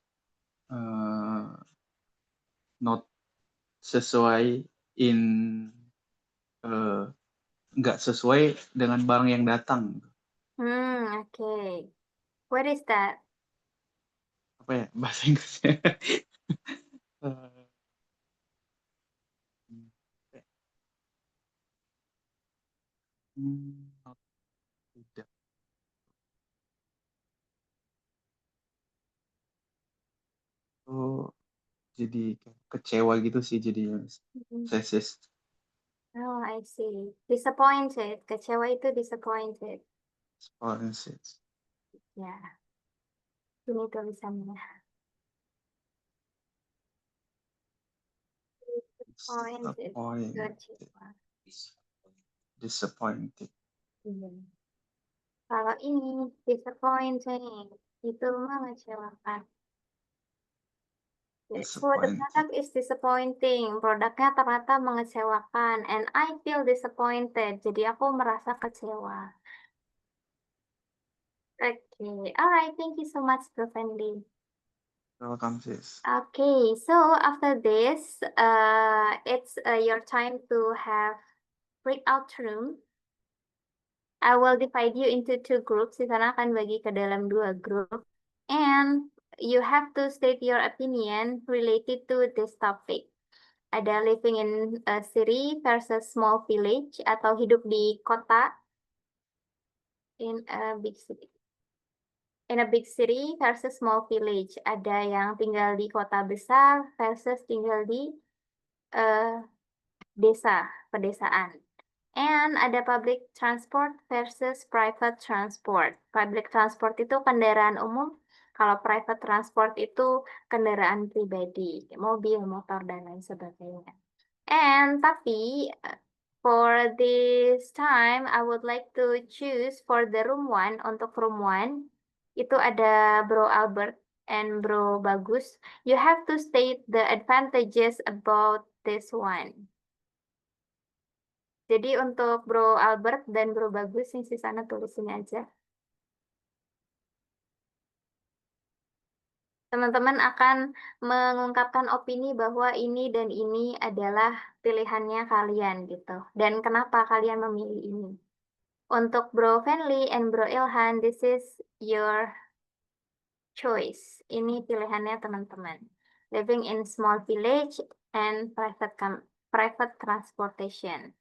Speaker 4: not sesuai in nggak sesuai dengan barang yang datang.
Speaker 1: Okay. What is that?
Speaker 4: Apa ya bahasa Inggrisnya? Eh, not tidak. Oh, jadi kecewa gitu sih jadinya. Sesis.
Speaker 1: Oh, I see. Disappointed. Kecewa itu disappointed.
Speaker 4: Responses.
Speaker 1: Ya. Ini tulisannya. Disappointed. Kecewa.
Speaker 4: Disappointed.
Speaker 1: Iya. Kalau ini disappointing, itu mengecewakan. So the
Speaker 4: Disappointed.
Speaker 1: product is disappointing. Produknya ternyata mengecewakan, and I feel disappointed. Jadi aku merasa kecewa. Okay, alright. Thank you so much, Bro Fendi.
Speaker 4: Welcome, sis.
Speaker 1: Okay, so after this, it's your time to have breakout room. I will divide you into 2 groups. Di sana akan bagi ke dalam 2 grup. And you have to state your opinion related to this topic. Ada living in a city versus small village atau hidup di kota in a big city. In a big city versus small village. Ada yang tinggal di kota besar versus tinggal di desa, pedesaan. And ada public transport versus private transport. Public transport itu kendaraan umum, kalau private transport itu kendaraan pribadi, mobil, motor, dan lain sebagainya. And tapi for this time, I would like to choose for the room 1, untuk room 1, itu ada Bro Albert and Bro Bagus. You have to state the advantages about this one. Jadi untuk Bro Albert dan Bro Bagus yang sisanya tulisin aja. Teman-teman akan mengungkapkan opini bahwa ini dan ini adalah pilihannya kalian gitu. Dan kenapa kalian memilih ini. Untuk Bro Fenly and Bro Ilhan, this is your choice. Ini pilihannya teman-teman. Living in small village and private transportation.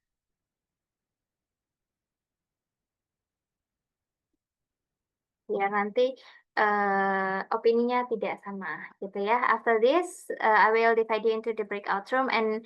Speaker 1: Ya nanti opininya tidak sama gitu ya. After this, I will divide you into the breakout room and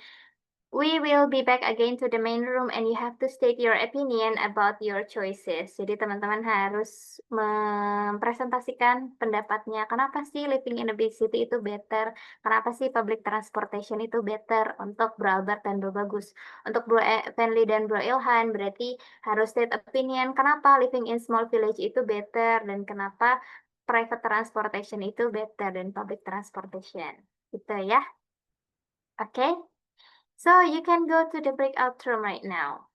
Speaker 1: we will be back again to the main room and you have to state your opinion about your choices. Jadi teman-teman harus mempresentasikan pendapatnya. Kenapa sih living in a big city itu better? Kenapa sih public transportation itu better untuk Bro Albert dan Bro Bagus? Untuk Bro Fenly dan Bro Ilhan berarti harus state opinion. Kenapa living in small village itu better dan kenapa private transportation itu better than public transportation? Gitu ya. Oke? So you can go to the breakout room right now.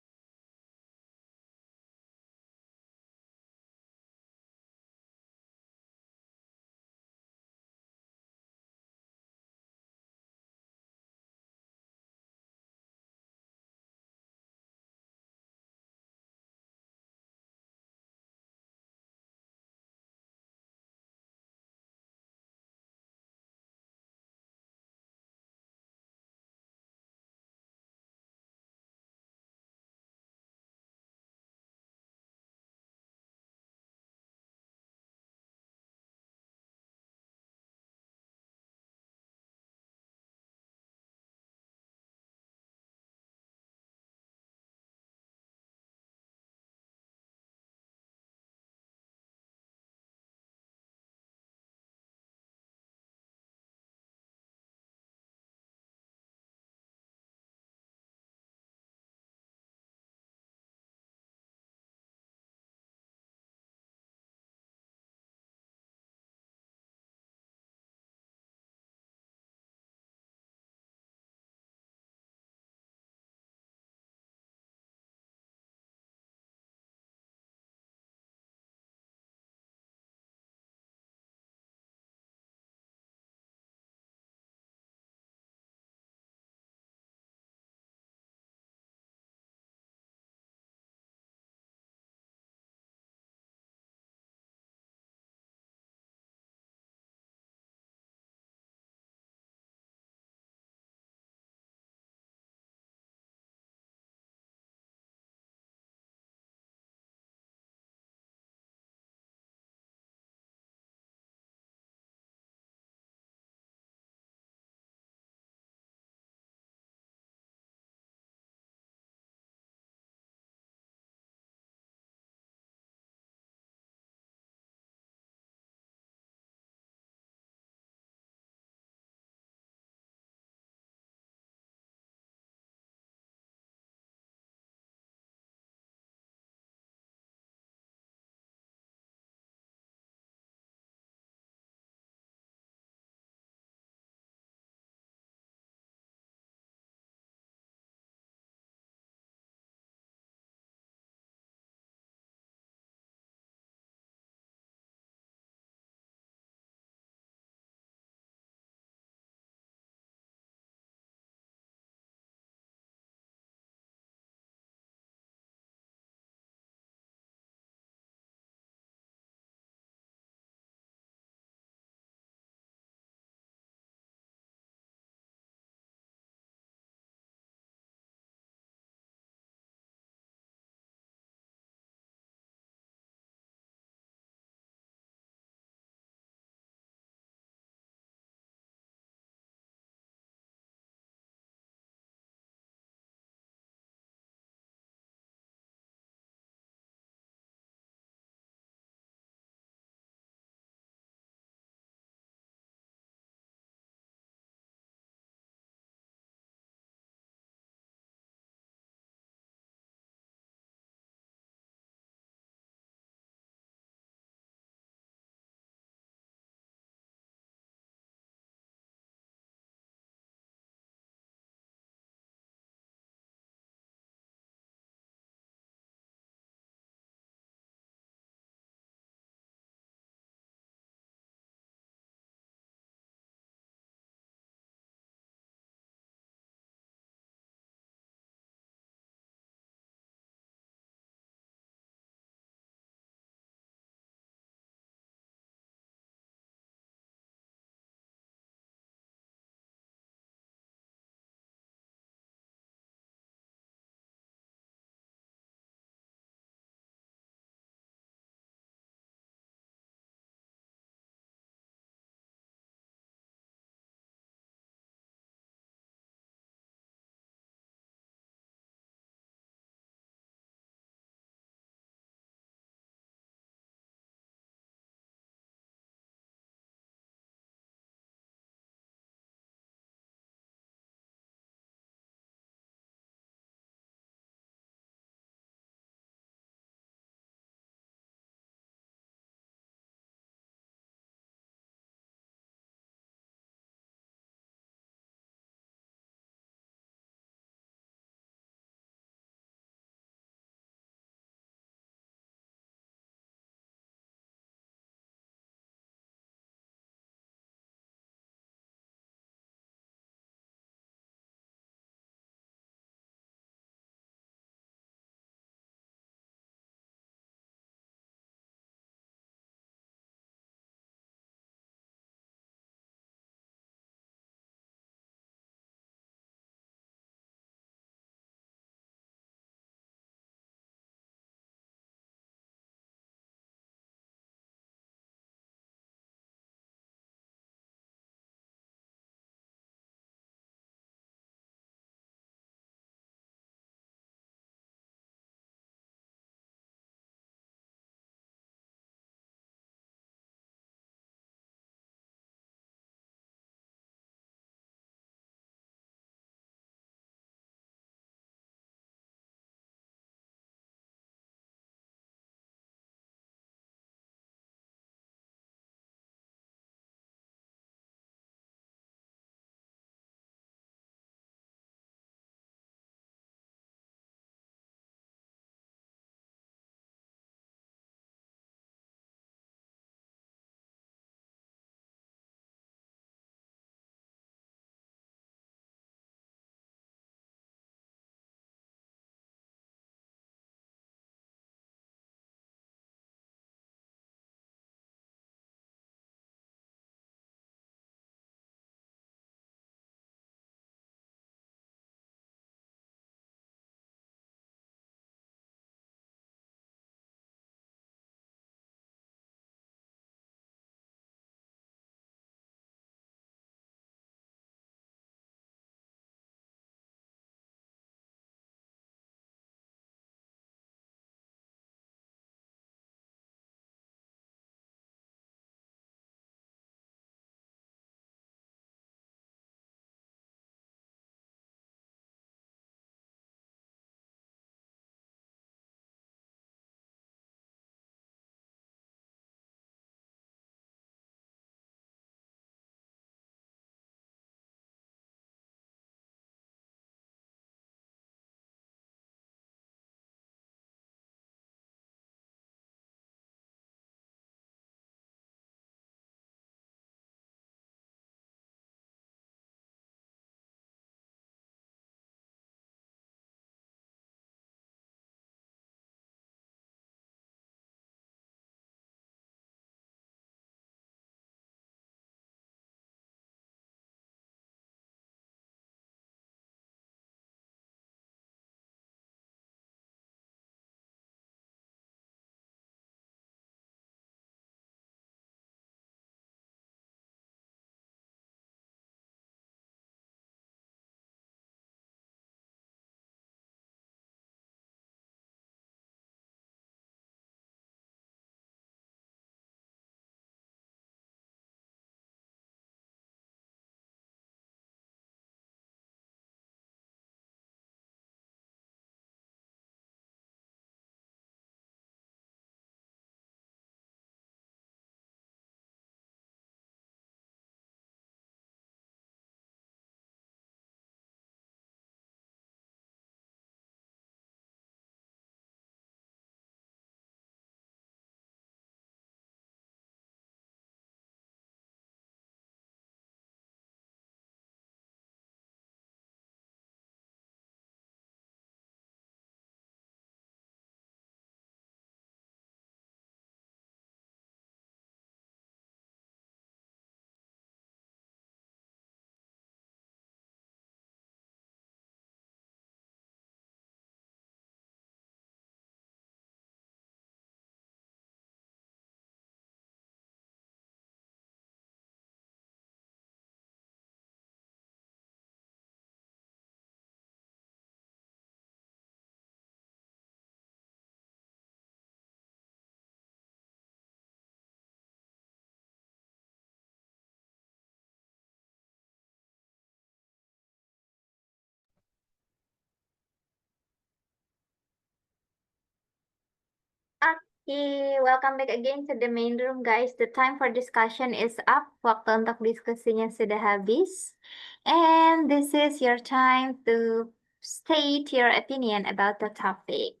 Speaker 1: Okay, welcome back again to the main room, guys. The time for discussion is up. Waktu untuk diskusinya sudah habis. And this is your time to state your opinion about the topic.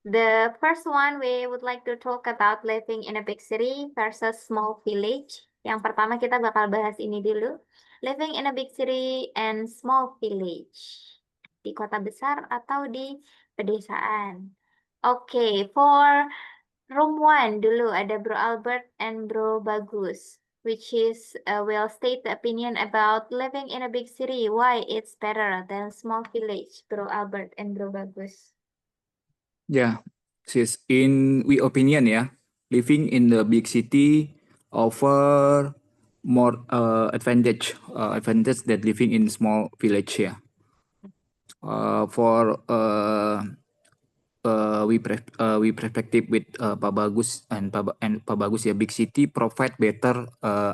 Speaker 1: The first one, we would like to talk about living in a big city versus small village. Yang pertama kita bakal bahas ini dulu. Living in a big city and small village. Di kota besar atau di pedesaan. Oke, for room 1 dulu ada Bro Albert and Bro Bagus, which is will state the opinion about living in a big city, why it's better than small village, Bro Albert and Bro Bagus.
Speaker 2: Yeah, sis, in we opinion ya, living in the big city offer more advantage than living in small village ya. We perspective with Pak Bagus and Pak Bagus ya, big city provide better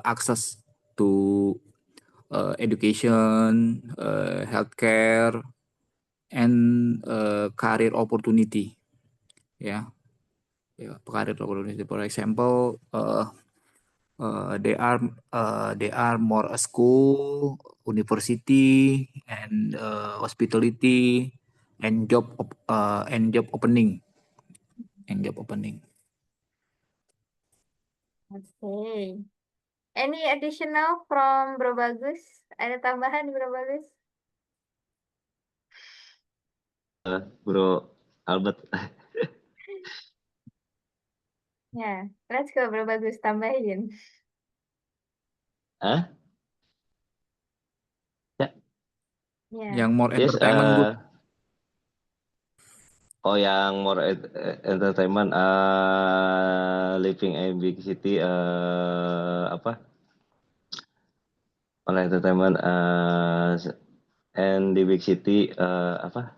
Speaker 2: access to education, healthcare, and career opportunity. Yeah, career opportunity. For example, they are more a school, university, and hospitality, and job opening.
Speaker 1: Okay. Any additional from Bro Bagus? Ada tambahan Bro Bagus?
Speaker 3: Bro Albert.
Speaker 1: Ya, let's go Bro Bagus, tambahin.
Speaker 3: Hah?
Speaker 1: Ya.
Speaker 2: Yang more
Speaker 3: Yes,
Speaker 2: entertainment good.
Speaker 3: oh yang more entertainment, living in big city, apa? More entertainment, and di big city, apa?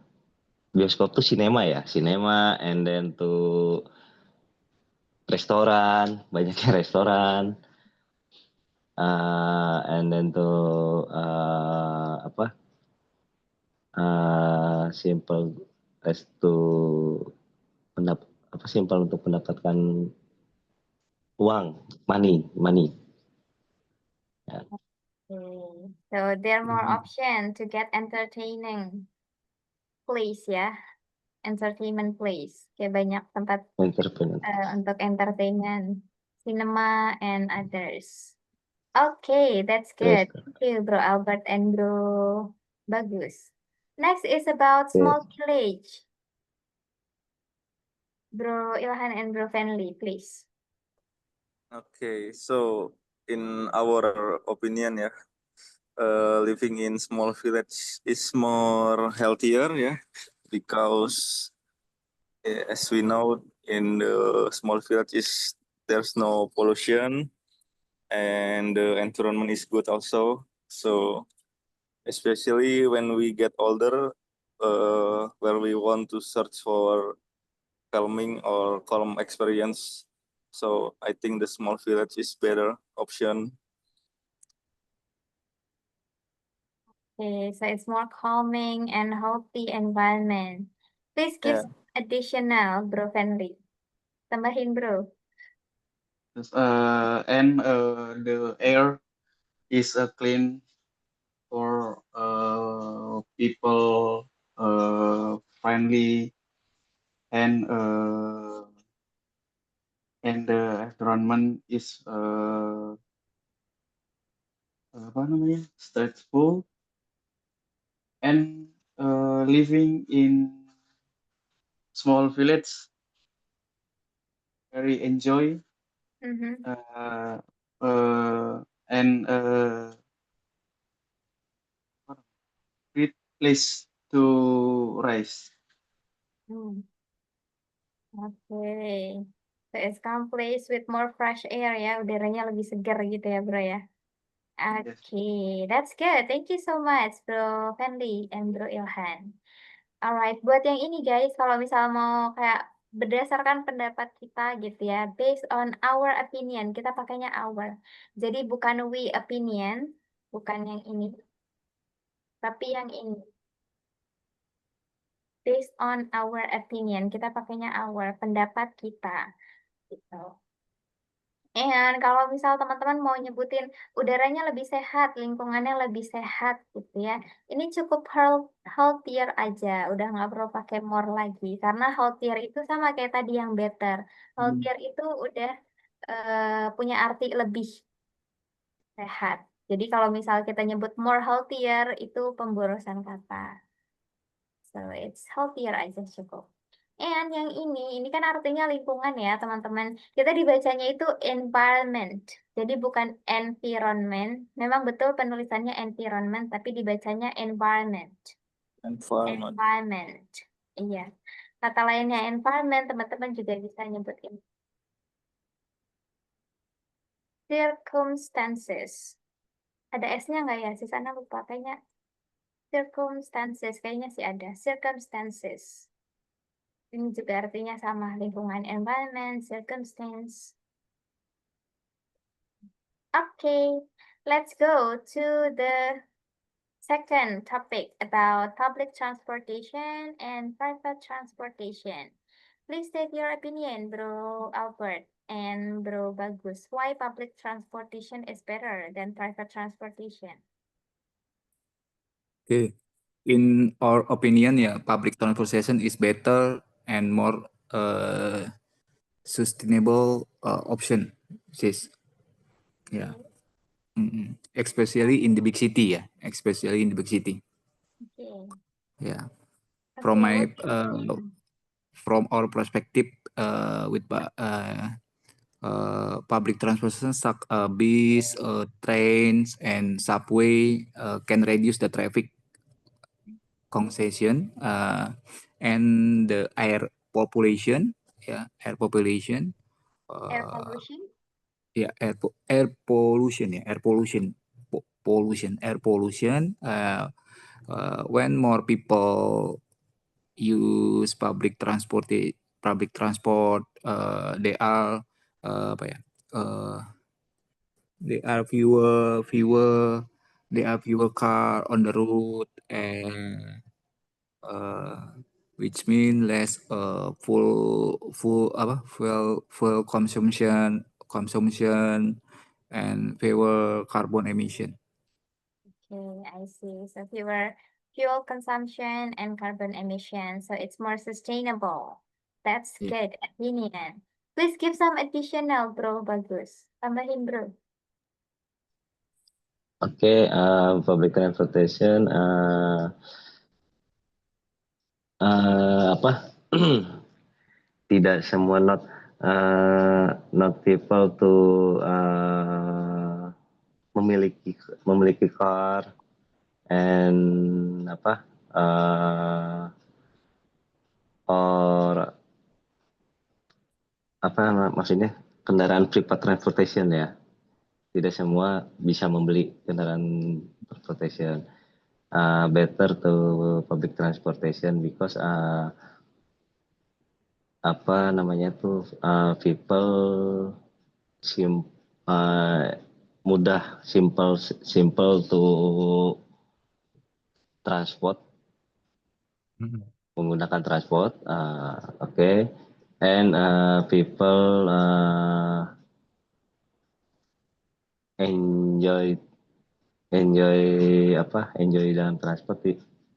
Speaker 3: Bioskop tuh sinema ya, sinema, and then to restoran, banyaknya restoran, and then to apa? Simple as to simple untuk mendapatkan uang, money.
Speaker 1: Okay. So there are more option to get entertaining place ya, entertainment place. Kayak banyak tempat
Speaker 3: Entrepreneur.
Speaker 1: untuk entertainment, cinema and others. Okay, that's good.
Speaker 3: Yes.
Speaker 1: Thank you, Bro Albert and Bro Bagus. Next is about small village. Bro Ilhan and Bro Fenley, please.
Speaker 5: Okay, so in our opinion, yeah, living in small village is more healthier, yeah, because as we know, in the small village there's no pollution and the environment is good also. So especially when we get older, where we want to search for calming or calm experience. So I think the small village is better option.
Speaker 1: Okay, so it's more calming and healthy environment. Please give
Speaker 5: Yeah.
Speaker 1: additional, Bro Fenley. Tambahin, Bro.
Speaker 4: Yes, and the air is clean for people, friendly, and the environment is apa namanya, stressful, and living in small village very enjoy,
Speaker 1: Mhm.
Speaker 4: and great place to rise.
Speaker 1: Okay. So it's calm place with more fresh air ya, udaranya lebih segar gitu ya, Bro ya.
Speaker 4: Yes.
Speaker 1: Okay, that's good. Thank you so much, Bro Fendi and Bro Ilhan. Alright, buat yang ini guys, kalau misal mau kayak berdasarkan pendapat kita gitu ya, based on our opinion, kita pakainya our. Jadi bukan we opinion, bukan yang ini, tapi yang ini. based on our opinion. Kita pakainya our, pendapat kita. Gitu. And kalau misal teman-teman mau nyebutin udaranya lebih sehat, lingkungannya lebih sehat gitu ya. Ini cukup healthier aja, udah nggak perlu pakai more lagi. Karena healthier itu sama kayak tadi yang better. Healthier itu udah punya arti lebih sehat. Jadi kalau misal kita nyebut more healthier itu pemborosan kata. So it's healthier aja cukup. And yang ini kan artinya lingkungan ya teman-teman. Kita dibacanya itu environment. Jadi bukan environment. Memang betul penulisannya environment, tapi dibacanya environment.
Speaker 5: Environment.
Speaker 1: Environment. Iya. Kata lainnya environment, teman-teman juga bisa nyebut ini. Circumstances. Ada S-nya nggak ya? Sisanya lupa kayaknya. Circumstances. Kayaknya sih ada. Circumstances. Ini juga artinya sama, lingkungan, environment, circumstance. Okay, let's go to the second topic about public transportation and private transportation. Please state your opinion, Bro Albert and Bro Bagus. Why public transportation is better than private transportation?
Speaker 2: Okay. In our opinion, yeah, public transportation is better and more sustainable option, sis. Yeah. Especially in the big city, yeah. Especially in the big city.
Speaker 1: Okay.
Speaker 2: Yeah.
Speaker 1: Okay,
Speaker 2: From my
Speaker 1: what-
Speaker 2: from our perspective, with public transportation, bus, trains, and subway can reduce the traffic congestion and the air population. Yeah, air population.
Speaker 1: air pollution?
Speaker 2: Yeah, air pollution. Yeah, air pollution. Air pollution. When more people use public transport, they are apa ya? They are fewer car on the road, and which mean less fuel consumption and fewer carbon emission.
Speaker 1: Okay, I see. So fewer fuel consumption and carbon emission. So it's more sustainable. That's
Speaker 2: Yeah.
Speaker 1: good opinion. Please give some additional, Bro Bagus. Tambahin, Bro.
Speaker 3: Oke, public transportation apa? Tidak semua not people to memiliki car and apa? Or apa maksudnya kendaraan private transportation ya. Tidak semua bisa membeli kendaraan transportation. Better to public transportation because apa namanya tuh people mudah simple to transport menggunakan transport. Okay. And people enjoy dalam transport,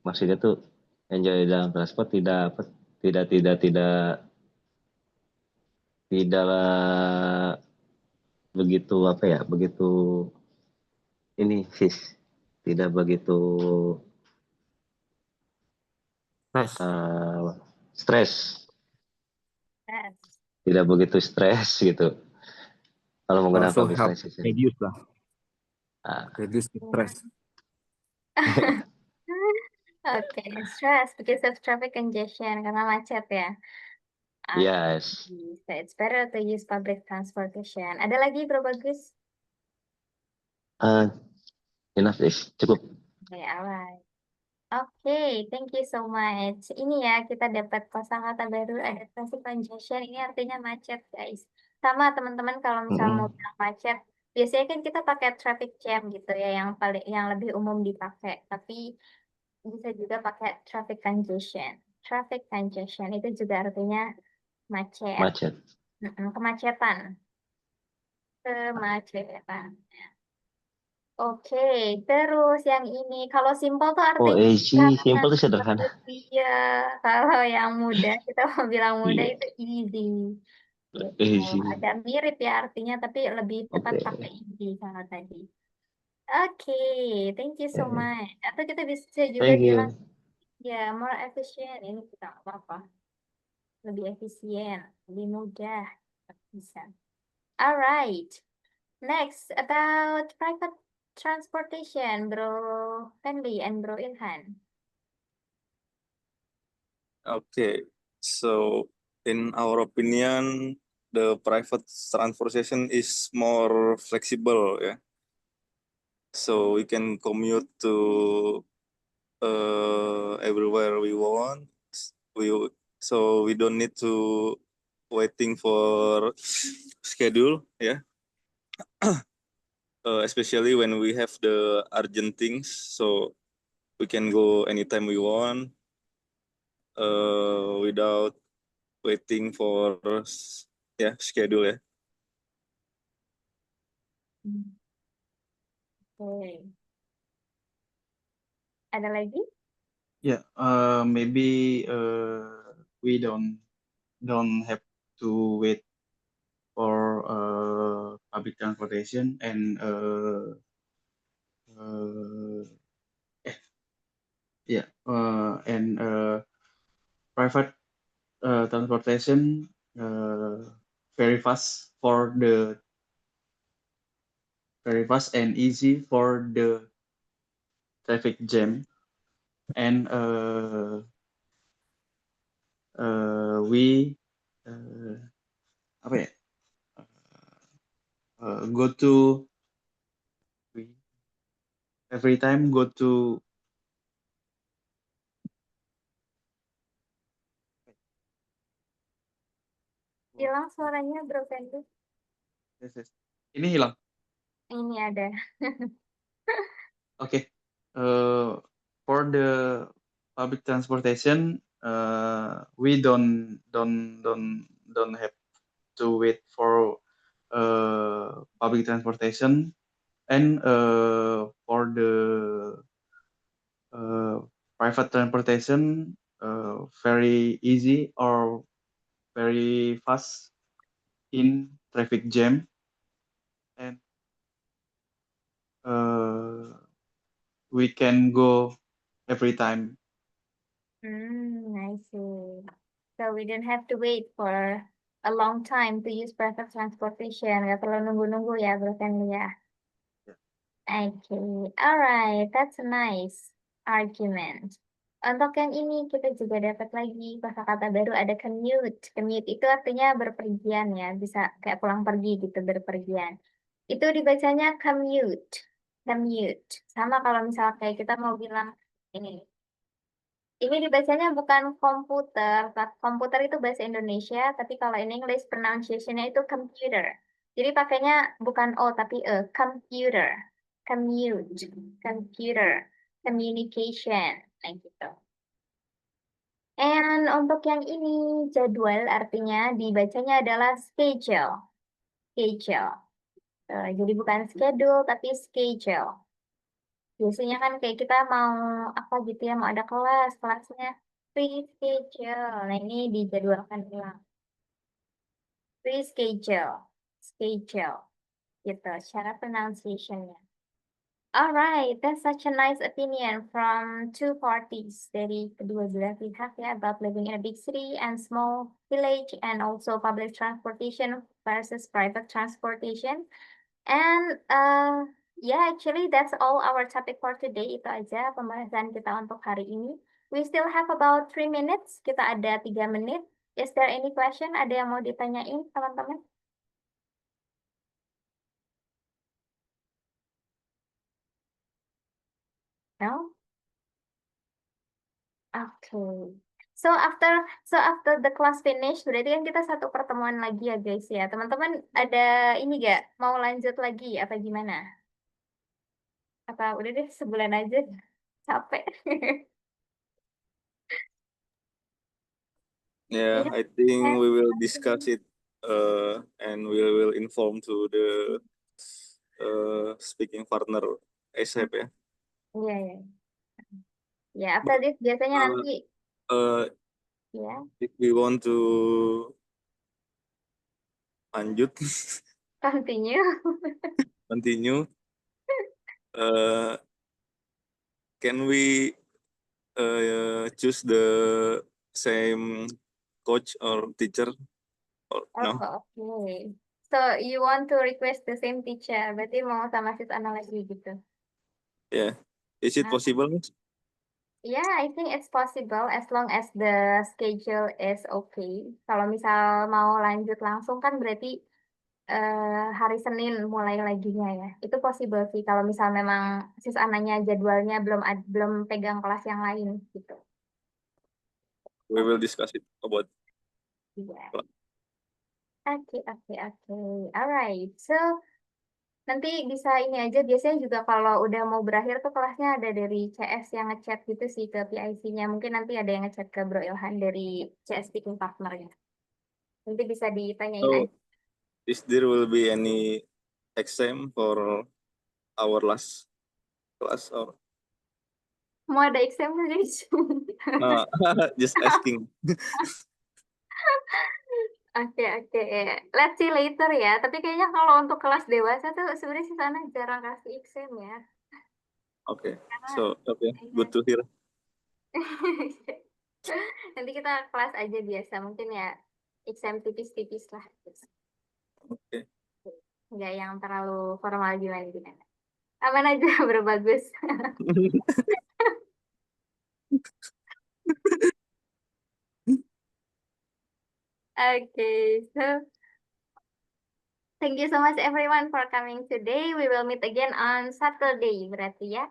Speaker 3: maksudnya tuh enjoy dalam transport tidak begitu ini sis, tidak begitu stres,
Speaker 1: Yes.
Speaker 3: tidak begitu stres gitu kalau menggunakan
Speaker 2: Also
Speaker 3: public
Speaker 2: help
Speaker 3: transportation.
Speaker 2: reduce lah. Reduce the stress.
Speaker 1: Okay, stress because of traffic congestion karena macet ya.
Speaker 3: Yes.
Speaker 1: So it's better to use public transportation. Ada lagi, Bro Bagus?
Speaker 3: Enough is cukup.
Speaker 1: Okay, alright. Oke, thank you so much. Ini ya, kita dapat kosakata baru, ada traffic congestion. Ini artinya macet, guys. Sama teman-teman kalau misalnya mau bilang macet, biasanya kan kita pakai traffic jam gitu ya, yang lebih umum dipakai. Tapi bisa juga pakai traffic congestion. Traffic congestion itu juga artinya macet.
Speaker 3: Macet.
Speaker 1: Kemacetan. Kemacetan. Oke, terus yang ini kalau simple tuh
Speaker 3: Oh,
Speaker 1: artinya
Speaker 3: easy. Simple itu sederhana.
Speaker 1: iya, kalau yang mudah kita mau bilang mudah
Speaker 3: Iya.
Speaker 1: itu easy. Gitu.
Speaker 3: Easy.
Speaker 1: Ada mirip ya artinya, tapi lebih tepat
Speaker 3: Oke.
Speaker 1: pakai easy kalau tadi. Oke, thank you so
Speaker 3: Oke.
Speaker 1: much. Atau kita bisa juga
Speaker 3: Thank you.
Speaker 1: bilang ya more efficient. Ini kita nggak apa-apa. Lebih efisien, lebih mudah. Bisa. Alright. Next, about private transportation, Bro Fendi and Bro Ilhan.
Speaker 5: Okay, so in our opinion, the private transportation is more flexible, yeah. So we can commute to everywhere we want. So we don't need to waiting for schedule, yeah. Especially when we have the urgent things, so we can go anytime we want without waiting for schedule, ya.
Speaker 1: Oke. Ada lagi?
Speaker 4: Yeah, maybe we don't have to wait for public transportation and private transportation very fast and easy for the traffic jam, and we apa ya go to we every time go to
Speaker 1: Hilang suaranya, Bro Fendi.
Speaker 4: ini hilang.
Speaker 1: Ini ada.
Speaker 4: Okay. For the public transportation, we don't have to wait for public transportation, and for the private transportation, very easy or very fast in traffic jam, and we can go every time.
Speaker 1: I see. So we don't have to wait for a long time to use private transportation. Nggak perlu nunggu-nunggu ya, Bro Fendi ya. Okay, alright, that's a nice argument. Untuk yang ini kita juga dapat lagi kosakata baru, ada commute. Commute itu artinya berpergian ya, bisa kayak pulang pergi gitu, berpergian. Itu dibacanya commute. Commute. Sama kalau misal kayak kita mau bilang ini. Ini dibacanya bukan komputer. Komputer itu bahasa Indonesia, tapi kalau in English pronunciation-nya itu computer. Jadi pakainya bukan O tapi E, computer. Commute, computer, communication, nah gitu. And untuk yang ini jadwal artinya dibacanya adalah schedule. Schedule. Jadi bukan schedule tapi schedule. Biasanya kan kayak kita mau apa gitu ya, mau ada kelasnya free schedule. Nah ini dijadwalkan ulang. Free schedule, schedule, gitu. Cara pronunciation-nya. Alright, that's such a nice opinion from two parties. Dari kedua belah pihak ya, about living in a big city and small village, and also public transportation versus private transportation. And yeah, actually that's all our topic for today. Itu aja pembahasan kita untuk hari ini. We still have about 3 minutes. Kita ada 3 menit. Is there any question? Ada yang mau ditanyain, teman-teman? No? Okay. So after the class finish, berarti kan kita satu pertemuan lagi ya guys ya. Teman-teman ada ini gak? Mau lanjut lagi apa gimana? Apa udah deh sebulan aja? Capek.
Speaker 5: Yeah,
Speaker 1: Yeah.
Speaker 5: I think we will discuss it and we will inform to the speaking partner ASAP ya.
Speaker 1: Iya, iya. Ya, after this biasanya
Speaker 5: Uh,
Speaker 1: nanti
Speaker 5: uh,
Speaker 1: ya
Speaker 5: if we want to lanjut
Speaker 1: continue.
Speaker 5: continue, can we choose the same coach or teacher or no?
Speaker 1: Oh, oke. So you want to request the same teacher, berarti mau sama sis Ana lagi gitu.
Speaker 5: Yeah, is it
Speaker 1: Nah,
Speaker 5: possible?
Speaker 1: yeah, I think it's possible as long as the schedule is okay. Kalau misal mau lanjut langsung kan berarti hari Senin mulai laginya ya. Itu possible sih kalau misal memang sis Ananya jadwalnya belum pegang kelas yang lain gitu.
Speaker 5: We will discuss it about.
Speaker 1: Iya. Oke. Alright. So nanti bisa ini aja, biasanya juga kalau udah mau berakhir tuh kelasnya ada dari CS yang ngechat gitu sih ke PIC-nya. Mungkin nanti ada yang ngechat ke Bro Ilhan dari CS Speaking Partner-nya. Nanti bisa ditanyain
Speaker 5: So,
Speaker 1: aja.
Speaker 5: is there will be any exam for our last class or
Speaker 1: Mau ada exam nggak, guys?
Speaker 5: no? Just asking.
Speaker 1: Oke. Let's see later ya. Tapi kayaknya kalau untuk kelas dewasa tuh sebenarnya sih sana jarang kasih exam ya.
Speaker 5: Okay,
Speaker 1: Karena
Speaker 5: so okay, good to hear.
Speaker 1: nanti kita kelas aja biasa. Mungkin ya exam tipis-tipis lah.
Speaker 5: Okay.
Speaker 1: Nggak yang terlalu formal gimana. Aman aja, Bro Bagus. Okay, so thank you so much everyone for coming today. We will meet again on Saturday berarti ya.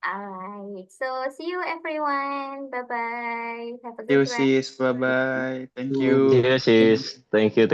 Speaker 1: Alright, so see you everyone. Bye-bye. Have a
Speaker 4: You
Speaker 1: good one.
Speaker 4: sis, bye bye. Thank
Speaker 3: See
Speaker 4: you.
Speaker 3: you, sis. Thank you.